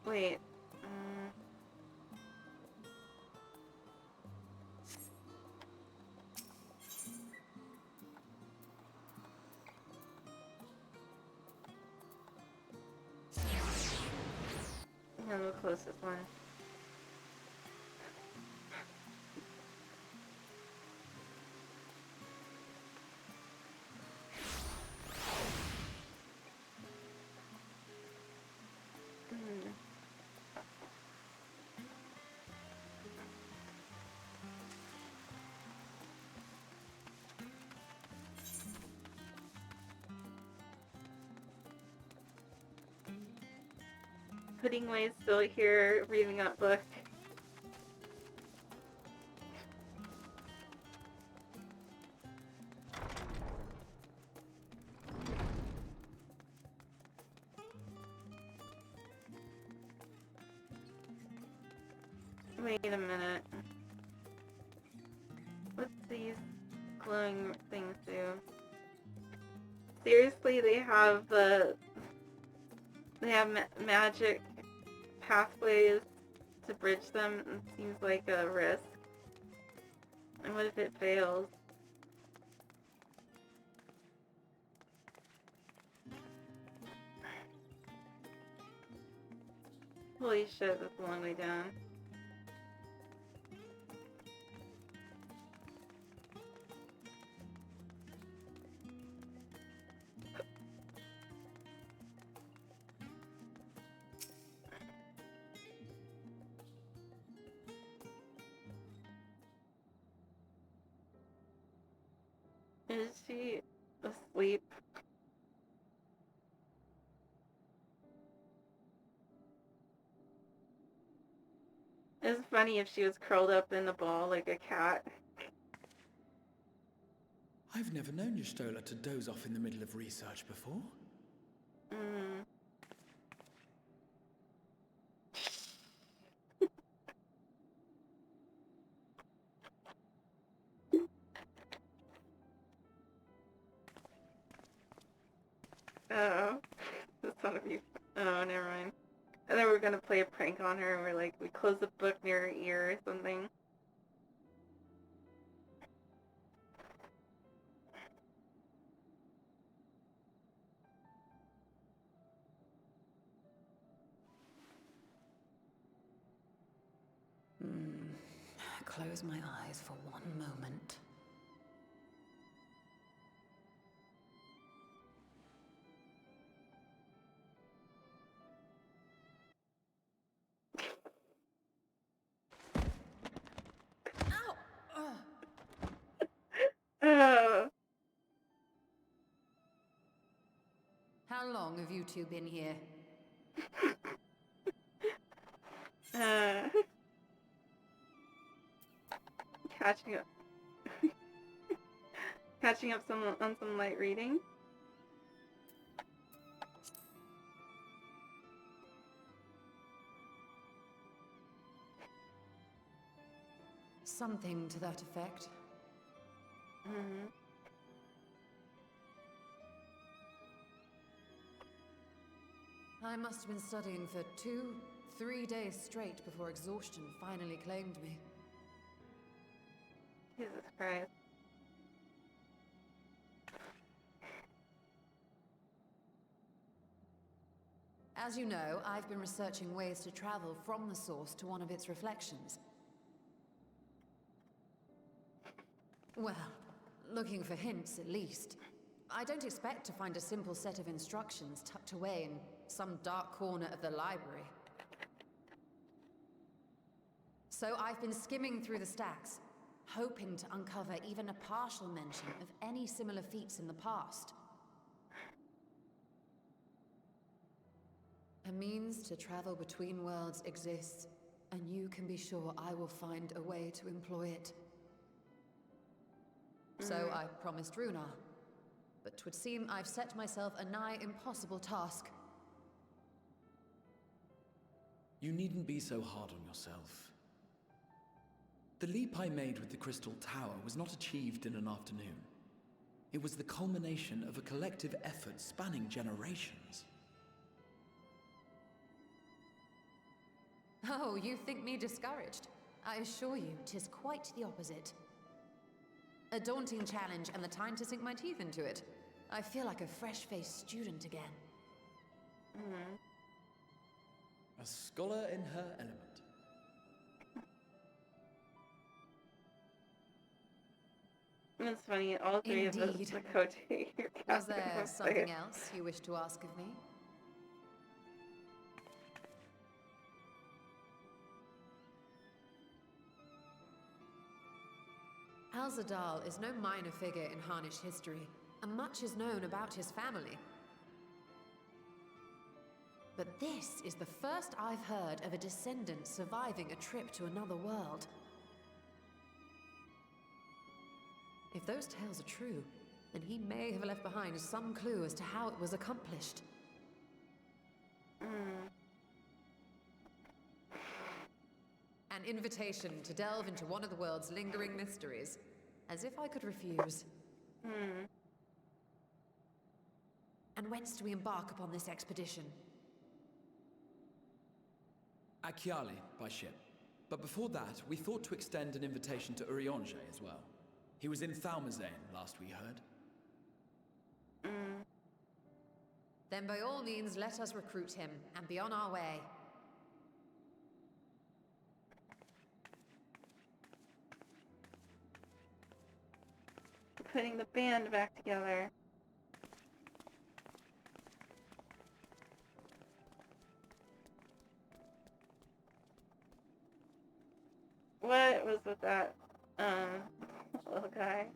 B: Wait. No, the closest one. Pudding Way's still here reading that book. Wait a minute. What's these glowing things do? Seriously, they have magic pathways to bridge them. It seems like a risk. And what if it fails? Holy shit, that's a long way down. Is she asleep? It's funny if she was curled up in a ball like a cat.
I: I've never known Y'shtola to doze off in the middle of research before.
B: Mm. Oh, this ought to be. Oh, never mind. And then we're gonna play a prank on her, and we're like, we close the book near her ear or something.
J: Close my eyes for one moment.
B: Oh.
J: How long have you two been here?
B: Catching up. Catching up on some light reading.
J: Something to that effect.
B: Mm-hmm.
J: I must have been studying for 2-3 days straight before exhaustion finally claimed me.
B: Jesus Christ.
J: As you know, I've been researching ways to travel from the source to one of its reflections. Well, looking for hints at least. I don't expect to find a simple set of instructions tucked away in some dark corner of the library. So I've been skimming through the stacks, hoping to uncover even a partial mention of any similar feats in the past. A means to travel between worlds exists, and you can be sure I will find a way to employ it. So I promised Runar, but 'twould seem I've set myself a nigh impossible task.
I: You needn't be so hard on yourself. The leap I made with the Crystal Tower was not achieved in an afternoon. It was the culmination of a collective effort spanning generations.
J: Oh, you think me discouraged? I assure you, 'tis quite the opposite. A daunting challenge and the time to sink my teeth into it. I feel like a fresh-faced student again.
I: A scholar in her element.
B: It's funny, all three of us
J: Indeed.
B: Lakota here.
J: Was there something else you wish to ask of me? Al-Zadal is no minor figure in Harnish history, and much is known about his family. But this is the first I've heard of a descendant surviving a trip to another world. If those tales are true, then he may have left behind some clue as to how it was accomplished. An invitation to delve into one of the world's lingering mysteries. As if I could refuse. And whence do we embark upon this expedition?
I: Achiali, by ship. But before that, we thought to extend an invitation to Urianger as well. He was in Thalmazane last we heard.
J: Then by all means, let us recruit him, and be on our way.
B: Putting the band back together. What was with that, little guy?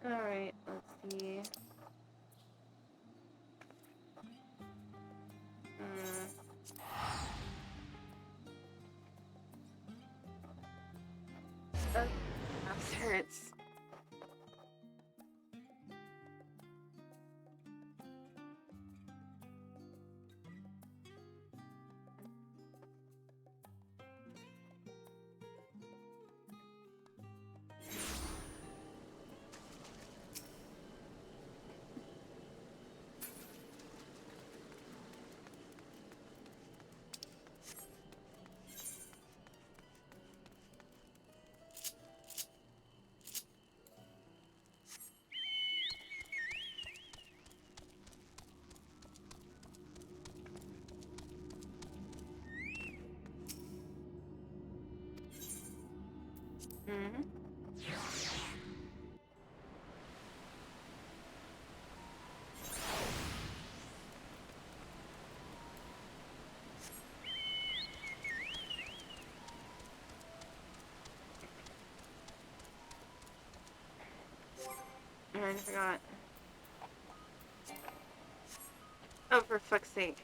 B: Alright, let's see. Oh, mouse hurts. I forgot. Oh, for fuck's sake.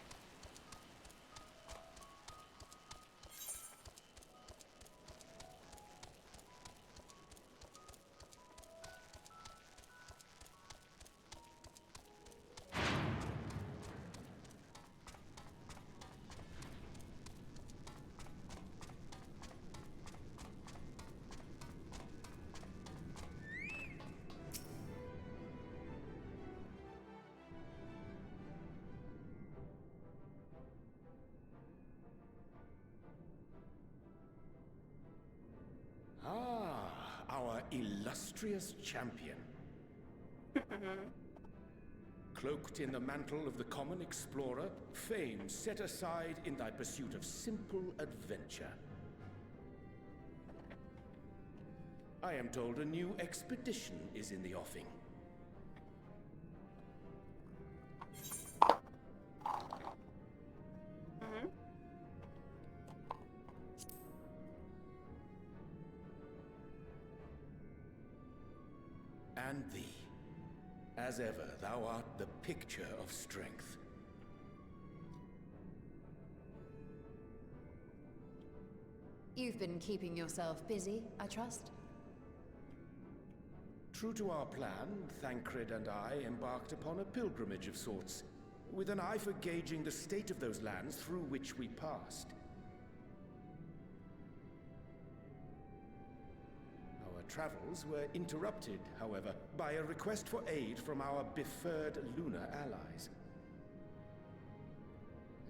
K: Our illustrious champion. Cloaked in the mantle of the common explorer, fame set aside in thy pursuit of simple adventure. I am told a new expedition is in the offing. And thee. As ever, thou art the picture of strength.
J: You've been keeping yourself busy, I trust?
K: True to our plan, Thancred and I embarked upon a pilgrimage of sorts, with an eye for gauging the state of those lands through which we passed. Our travels were interrupted, however, by a request for aid from our befurred lunar allies.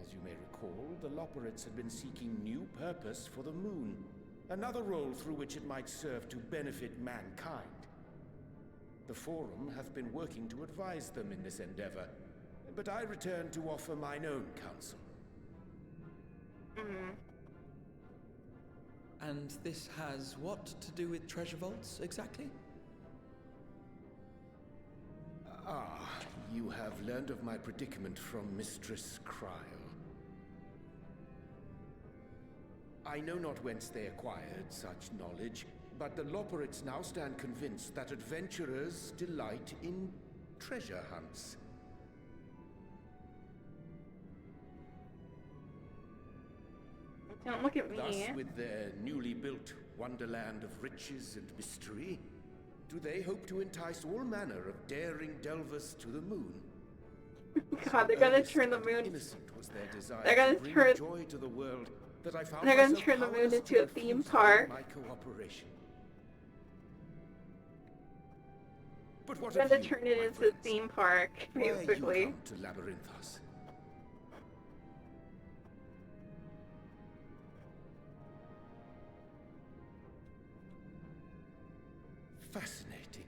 K: As you may recall, the Loporrits had been seeking new purpose for the moon, another role through which it might serve to benefit mankind. The Forum hath been working to advise them in this endeavor, but I return to offer mine own counsel.
I: And this has what to do with treasure vaults, exactly?
K: You have learned of my predicament from Mistress Cryle. I know not whence they acquired such knowledge, but the Loperites now stand convinced that adventurers delight in treasure hunts.
B: Don't look at me.
K: Thus, with their newly built wonderland of riches and mystery, do they hope to entice all manner of daring delvers to the moon?
B: God, they're gonna turn the moon.
K: Innocent was their desire
B: They're gonna
K: to bring
B: turn.
K: joy to the world that I found
B: They're gonna
K: myself
B: turn the moon
K: powerless
B: into
K: to
B: a theme
K: refuse
B: park.
K: my cooperation. But what
B: They're
K: of
B: gonna
K: you,
B: turn it
K: my
B: into a
K: friends?
B: theme park,
K: Why you
B: basically.
K: come to Labyrinthos? Fascinating.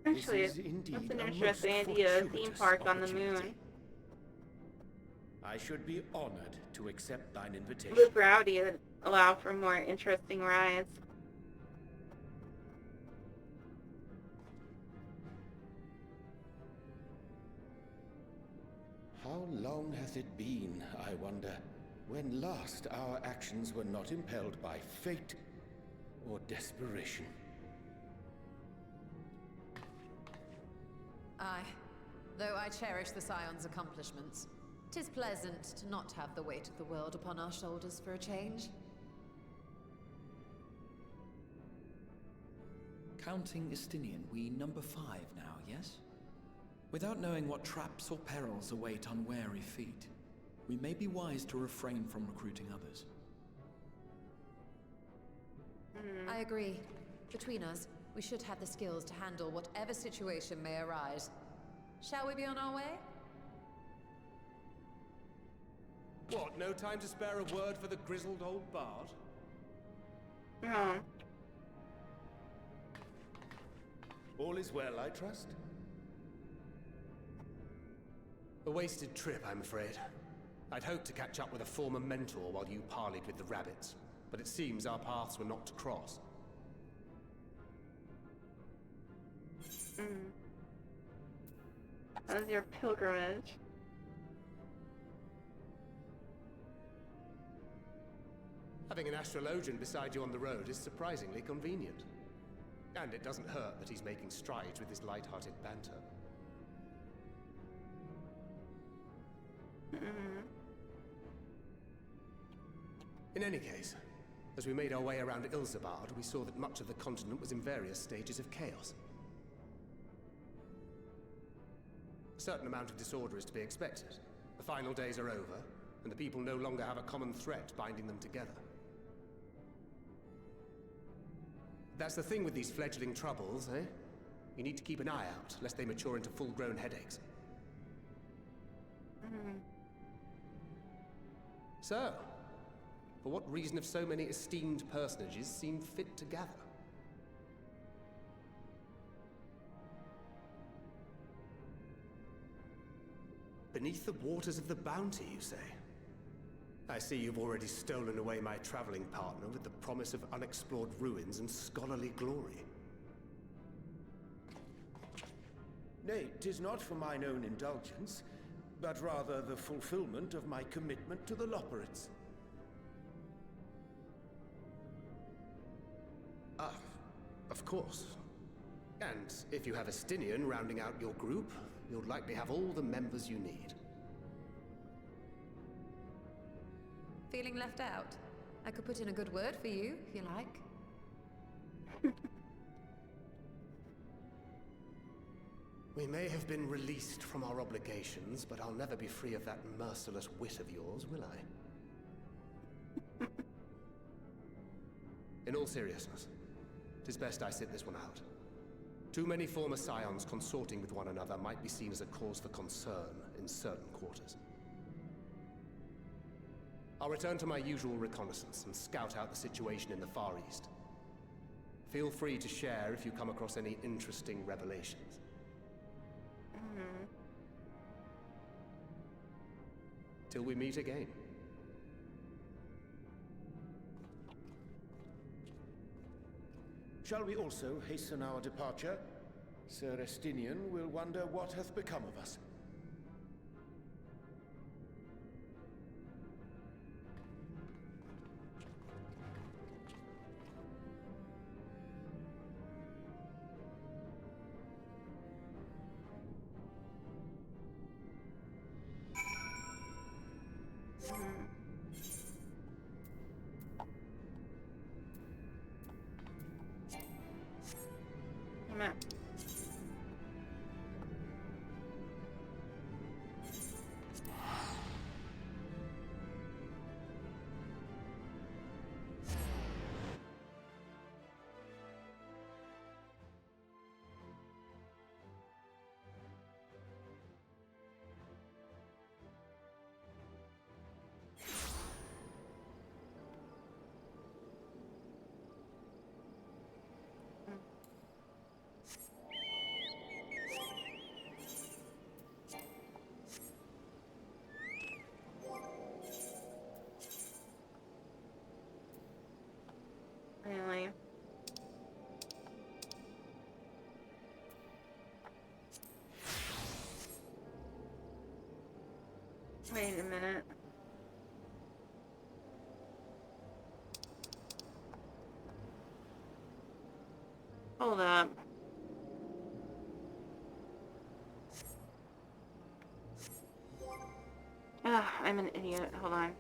B: Actually,
K: This is
B: that's
K: indeed
B: an
K: a
B: interesting
K: most
B: idea. A theme
K: fortuitous
B: park on the
K: opportunity.
B: moon.
K: I should be honored to accept thine invitation.
B: Loop Rowdy would allow for more interesting rides.
K: How long hath it been, I wonder, when last our actions were not impelled by fate or desperation?
J: Aye. Though I cherish the Scion's accomplishments, 'tis pleasant to not have the weight of the world upon our shoulders for a change.
I: Counting Estinian, we number 5 now, yes? Without knowing what traps or perils await unwary feet, we may be wise to refrain from recruiting others.
J: I agree. Between us, we should have the skills to handle whatever situation may arise. Shall we be on our way?
E: What, no time to spare a word for the grizzled old bard?
B: No.
K: All is well, I trust?
E: A wasted trip, I'm afraid. I'd hoped to catch up with a former mentor while you parleyed with the rabbits, but it seems our paths were not to cross.
B: That was your pilgrimage.
E: Having an astrologian beside you on the road is surprisingly convenient. And it doesn't hurt that he's making strides with his light-hearted banter. In any case, as we made our way around Ilzabard, we saw that much of the continent was in various stages of chaos. A certain amount of disorder is to be expected. The final days are over, and the people no longer have a common threat binding them together. That's the thing with these fledgling troubles, eh? You need to keep an eye out, lest they mature into full-grown headaches. So, for what reason have so many esteemed personages seen fit to gather? Beneath the waters of the Bounty, you say? I see you've already stolen away my traveling partner with the promise of unexplored ruins and scholarly glory.
K: Nay, 'tis not for mine own indulgence, but rather the fulfillment of my commitment to the Loperites.
E: Ah, of course. And if you have Estinian rounding out your group, you'll likely have all the members you need.
J: Feeling left out? I could put in a good word for you, if you like.
E: We may have been released from our obligations, but I'll never be free of that merciless wit of yours, will I? In all seriousness, 'tis best I sit this one out. Too many former scions consorting with one another might be seen as a cause for concern in certain quarters. I'll return to my usual reconnaissance and scout out the situation in the Far East. Feel free to share if you come across any interesting revelations. Till we meet again.
K: Shall we also hasten our departure? Sir Estinian will wonder what hath become of us.
B: Come on. Finally. Wait a minute. Hold up. Ugh, I'm an idiot. Hold on.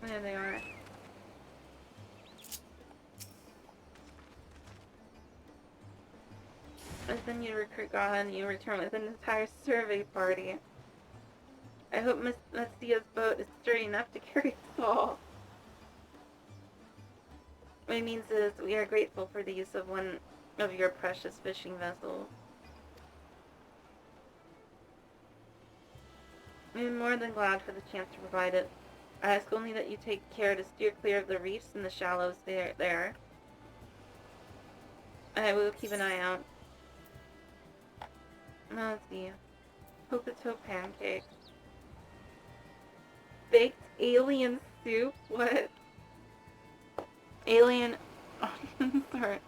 B: There they are. But then you recruit God and you return with an entire survey party. I hope Metsia's boat is sturdy enough to carry us all. What it means is we are grateful for the use of one of your precious fishing vessels. I am more than glad for the chance to provide it. I ask only that you take care to steer clear of the reefs and the shallows there. I will keep an eye out. Now let's see. Hokuto pancake. Baked alien soup? What? Alien... Sorry.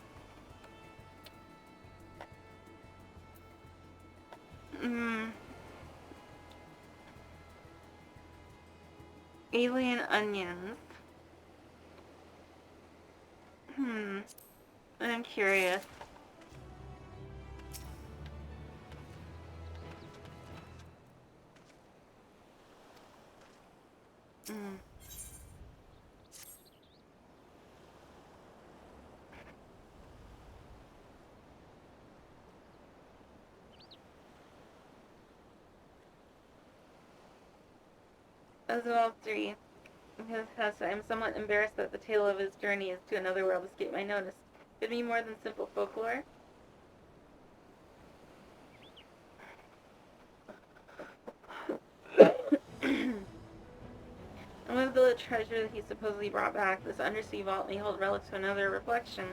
B: Alien onions. I'm curious. As well, 3. Because I'm somewhat embarrassed that the tale of his journey to another world escaped my notice. Could be more than simple folklore. And with the treasure that he supposedly brought back, this undersea vault may hold relics of another reflection.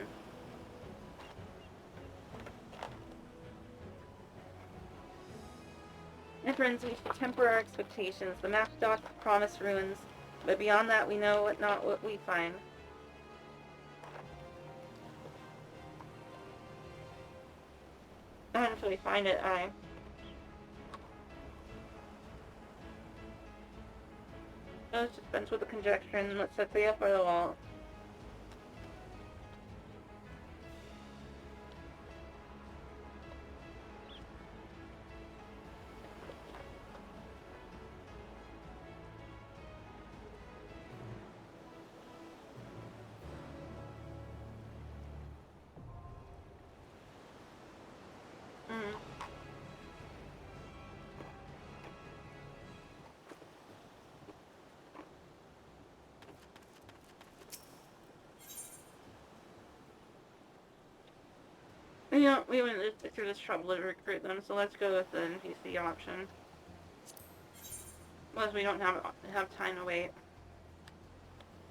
B: My friends, we should temper our expectations. The map doth promise ruins, but beyond that we know not what we find. Not until we find it, Let's just bench with the conjecture and let's set the up for the wall. Yeah, we went through this trouble to recruit them, so let's go with the NPC option. Unless we don't have time to wait.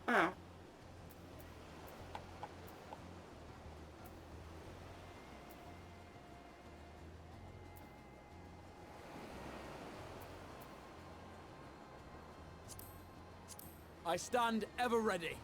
B: Oh.
I: I stand ever ready.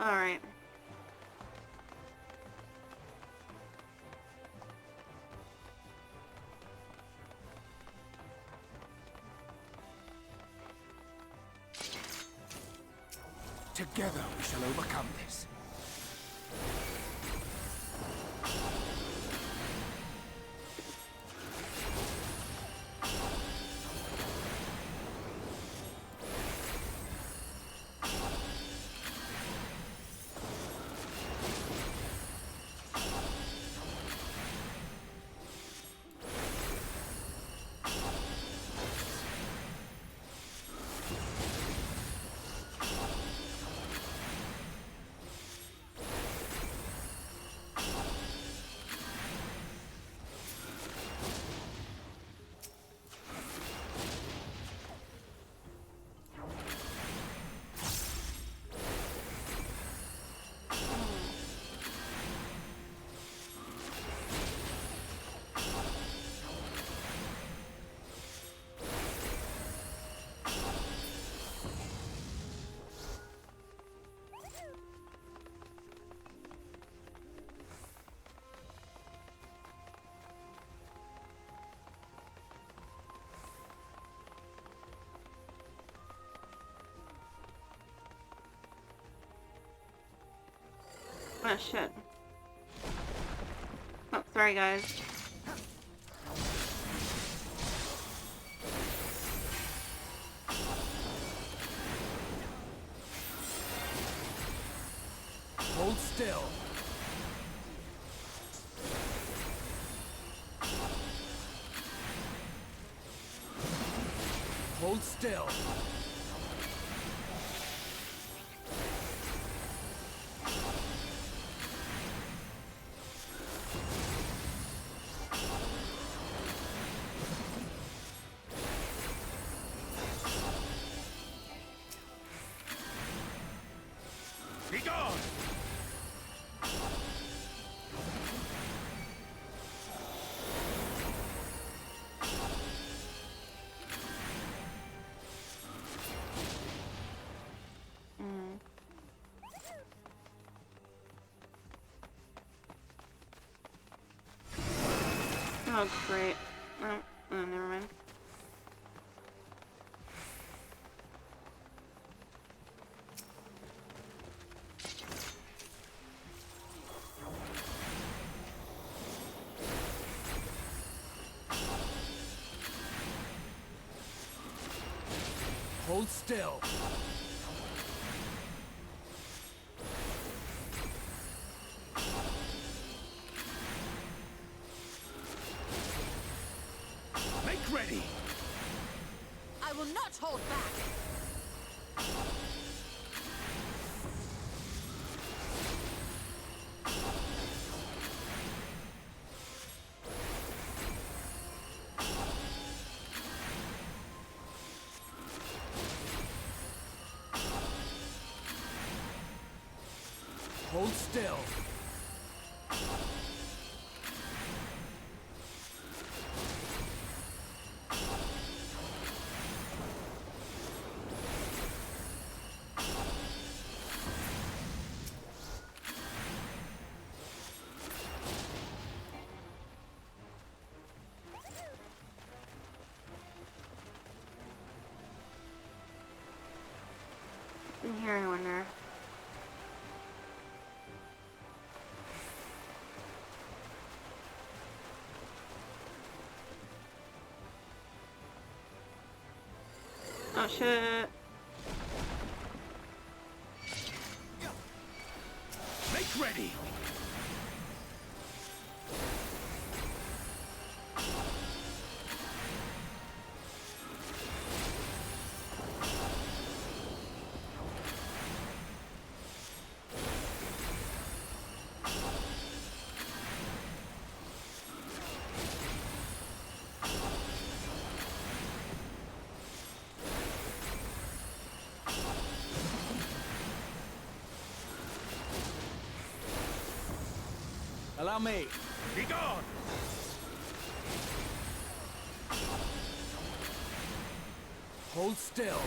B: Alright.
C: Together we shall overcome this.
B: Oh shit. Oh, sorry guys.
C: Hold still. Hold still. Be gone!
B: Oh, great. Oh, never mind.
C: Hold still. Make ready.
J: I will not hold back.
C: Hold still.
B: In here, I wonder. Oh shit.
C: Make ready. Allow me. Be gone! Hold still.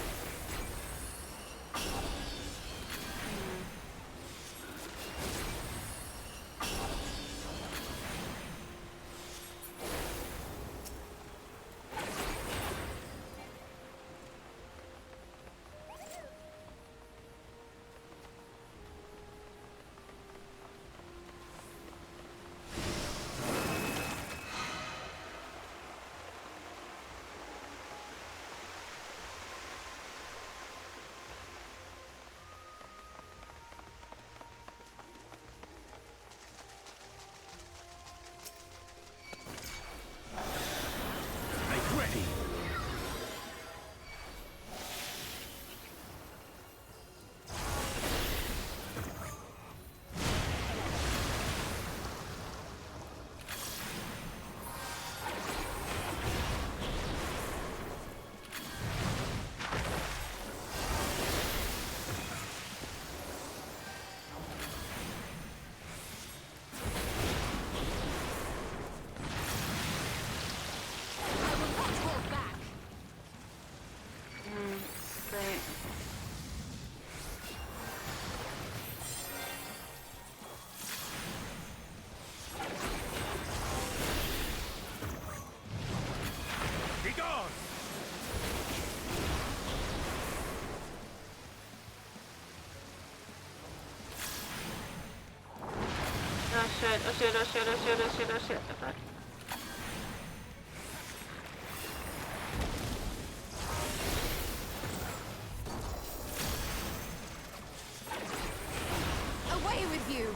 B: shit, oh shit, oh shit, oh shit, oh shit, oh shit, oh fuck.
J: Away with you!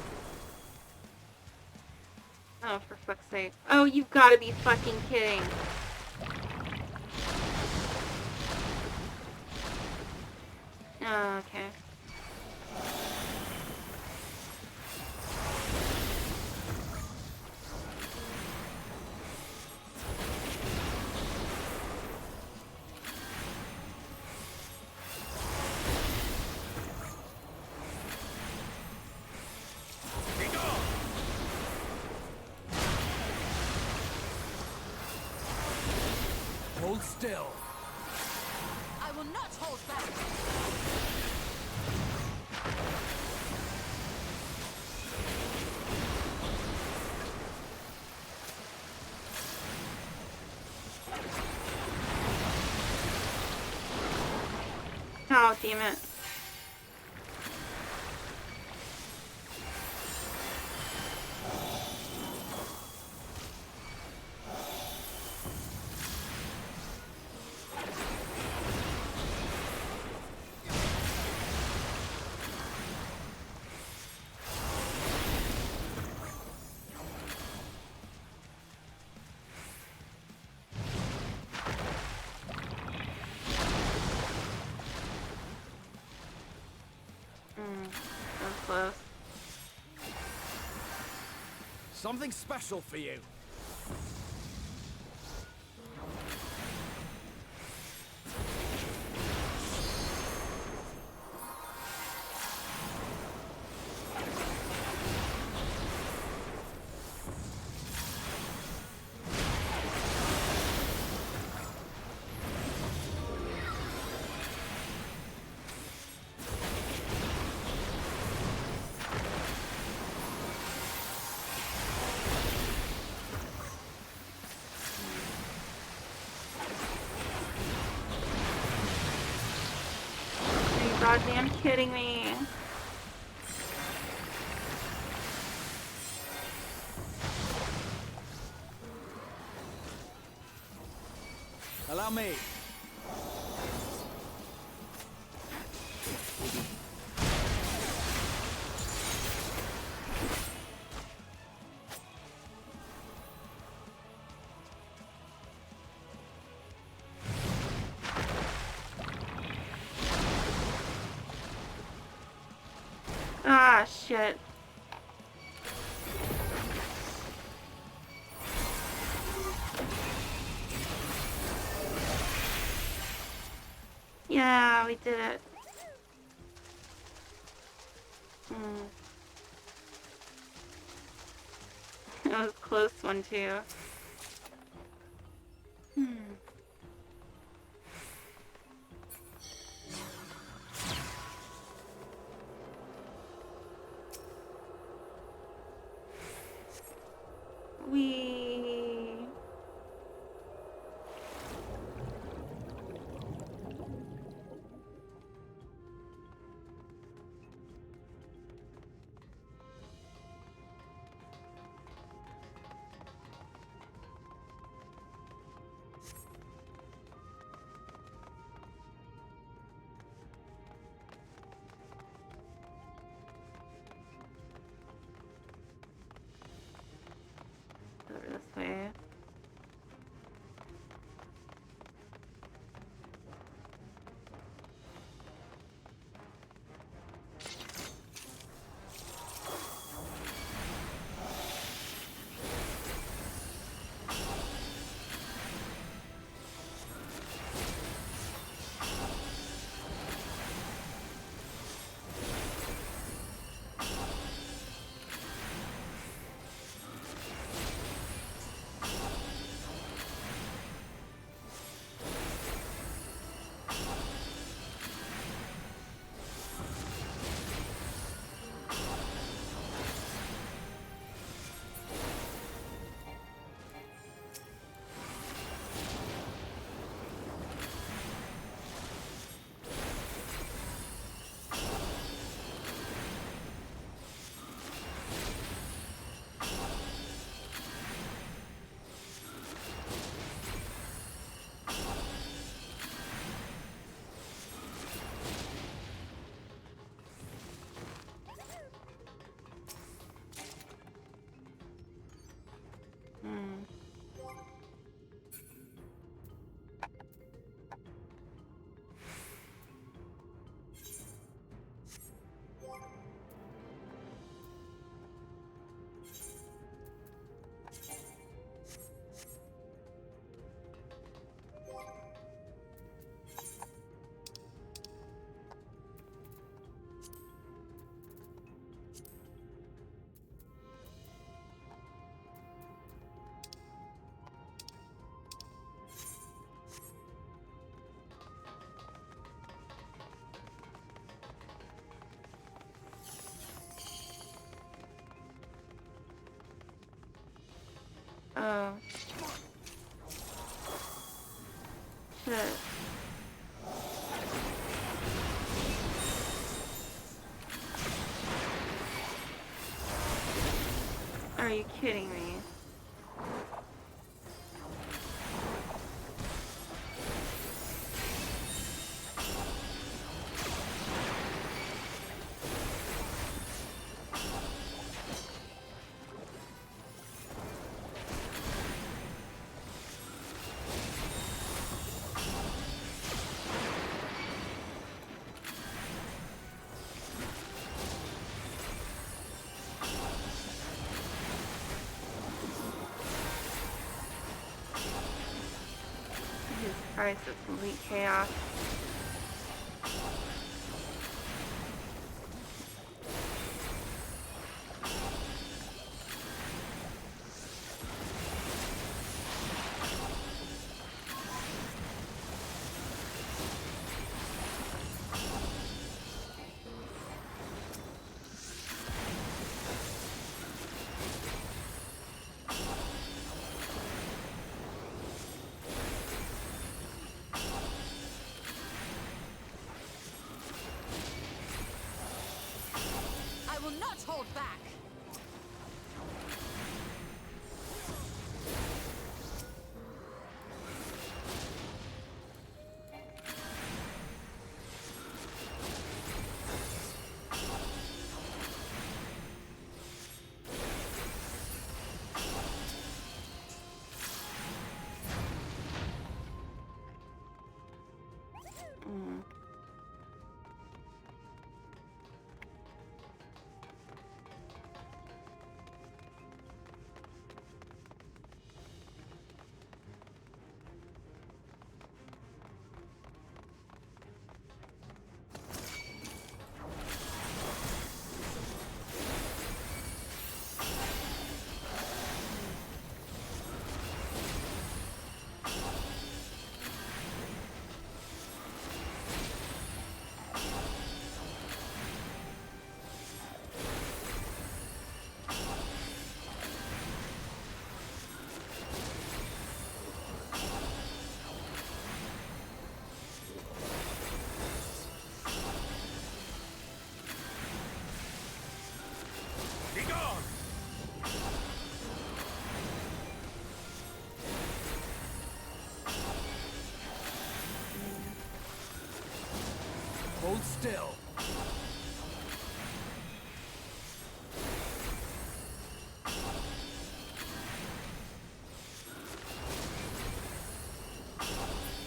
B: Oh, for fuck's sake. Oh, you've gotta be fucking kidding. Oh, okay.
C: Hold still.
J: I will not hold back!
B: Oh, damn it. That was close.
C: Something special for you.
B: Are you goddamn kidding me?
C: Allow me.
B: Ah, shit. Yeah, we did it. That was a close one, too. We... Oh. Shit. Are you kidding me? Christ, it's complete chaos.
J: I will not hold back.
C: Hold still.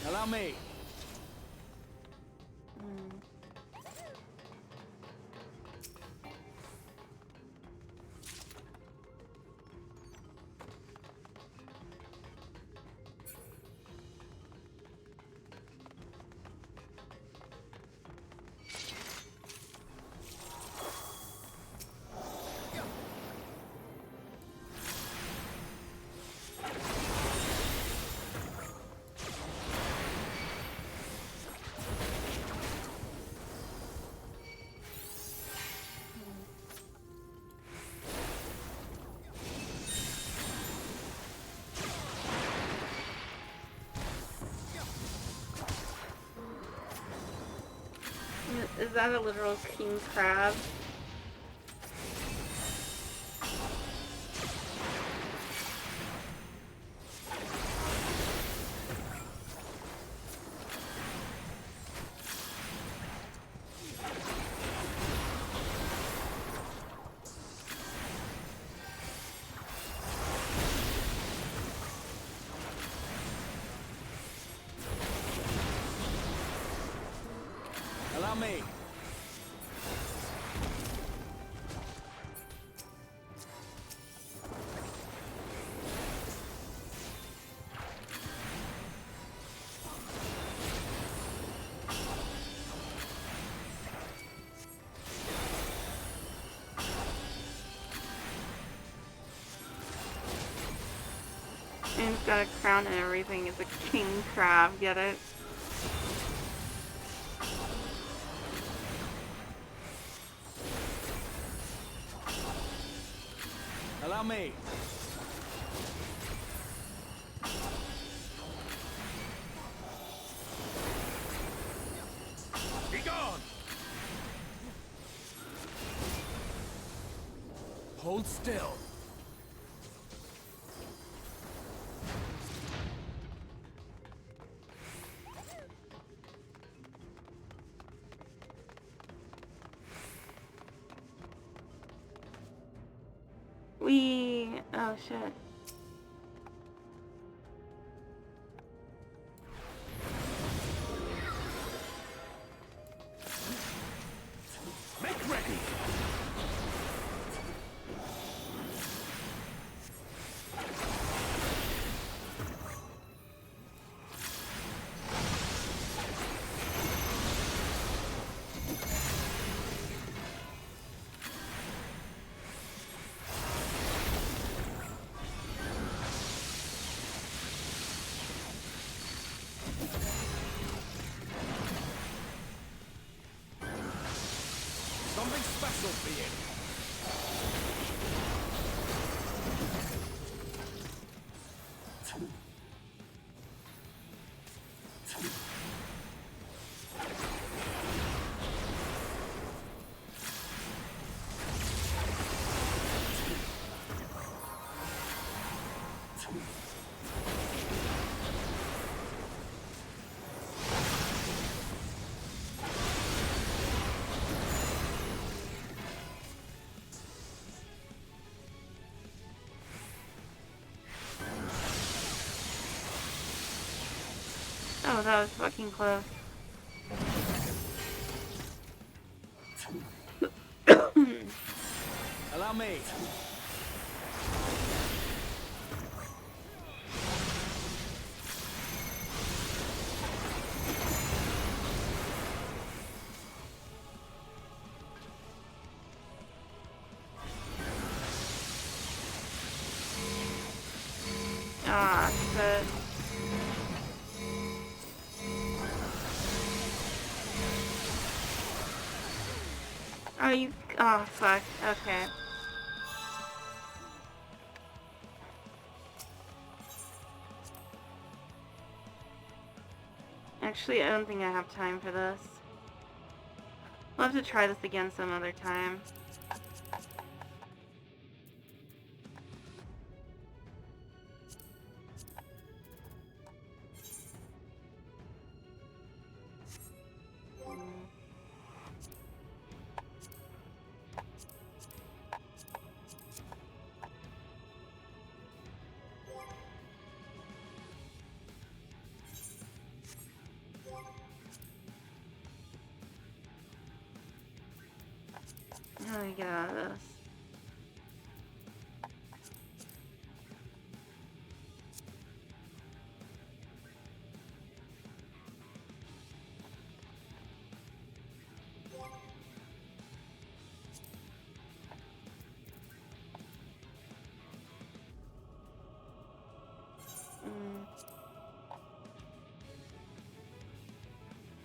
C: Allow me.
B: Is that a literal king crab?
C: Allow me.
B: And it's got a crown and everything. It's a king crab, get it?
C: Allow me. Hold still.
B: Oh shit.
C: Make ready. Something special for you.
B: Oh, that was fucking close.
C: Allow me.
B: Ah, shit. Oh, you. Oh, fuck. Okay. Actually, I don't think I have time for this. We'll have to try this again some other time. How do we get out of this?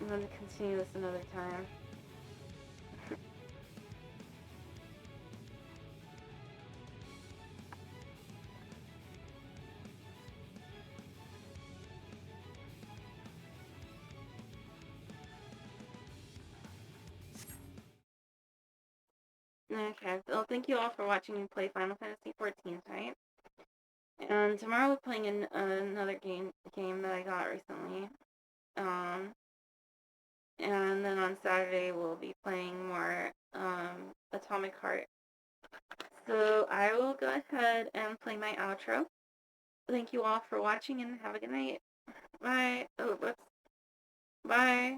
B: I'm going to continue this another time. Okay, well, thank you all for watching me play Final Fantasy XIV tonight. And tomorrow we're playing another game that I got recently. And then on Saturday we'll be playing more Atomic Heart. So I will go ahead and play my outro. Thank you all for watching and have a good night. Bye. Oh, whoops. Bye.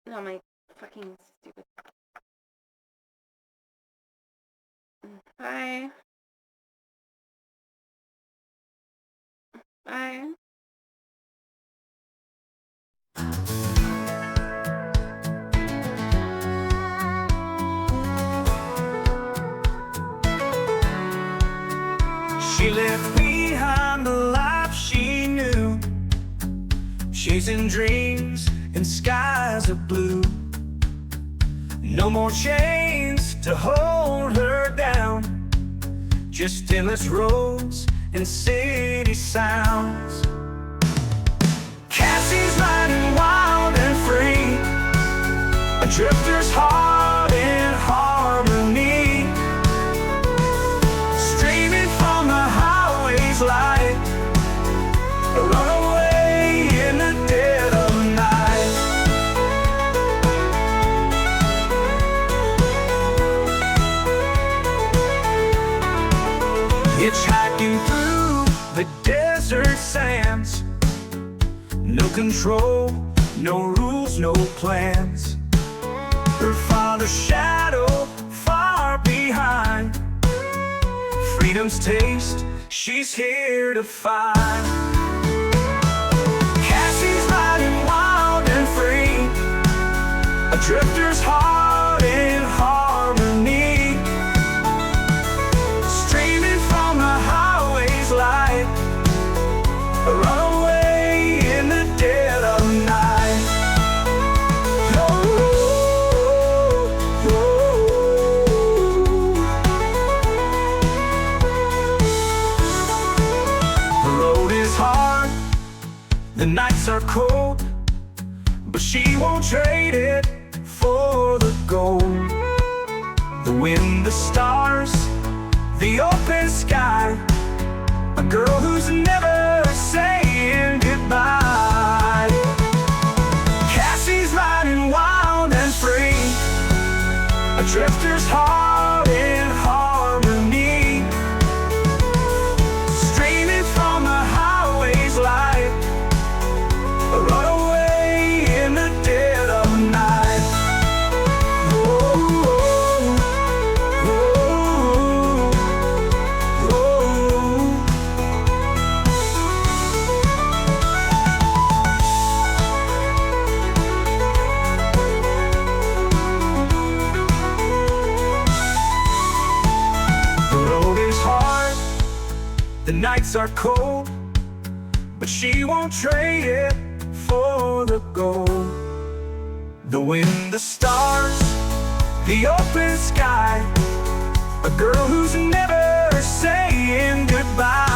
B: No, my fucking stupid. Bye. Bye.
A: She left behind the life she knew, chasing dreams in skies of blue. No more chains to hold her down, just endless roads and city sounds. Cassie's riding wild and free, a drifter's heart in harmony. hitchhiking through the desert sands. No control, no rules, no plans. Her father's shadow far behind. Freedom's taste, she's here to find. Cassie's riding wild and free, a drifter's heart in harmony, streaming from the highway's light, a runaway in the dead of night. The road is hard, the nights are cold, but she won't trade it for the gold. The wind, the stars, the open sky, a girl who's never saying goodbye. Cassie's riding wild and free, a drifter's heart in harmony, streaming from the highway's light, a runaway in the dead of night. The road is hard, the nights are cold, but she won't trade it for the gold. The wind, the stars, the open sky, a girl who's never saying goodbye.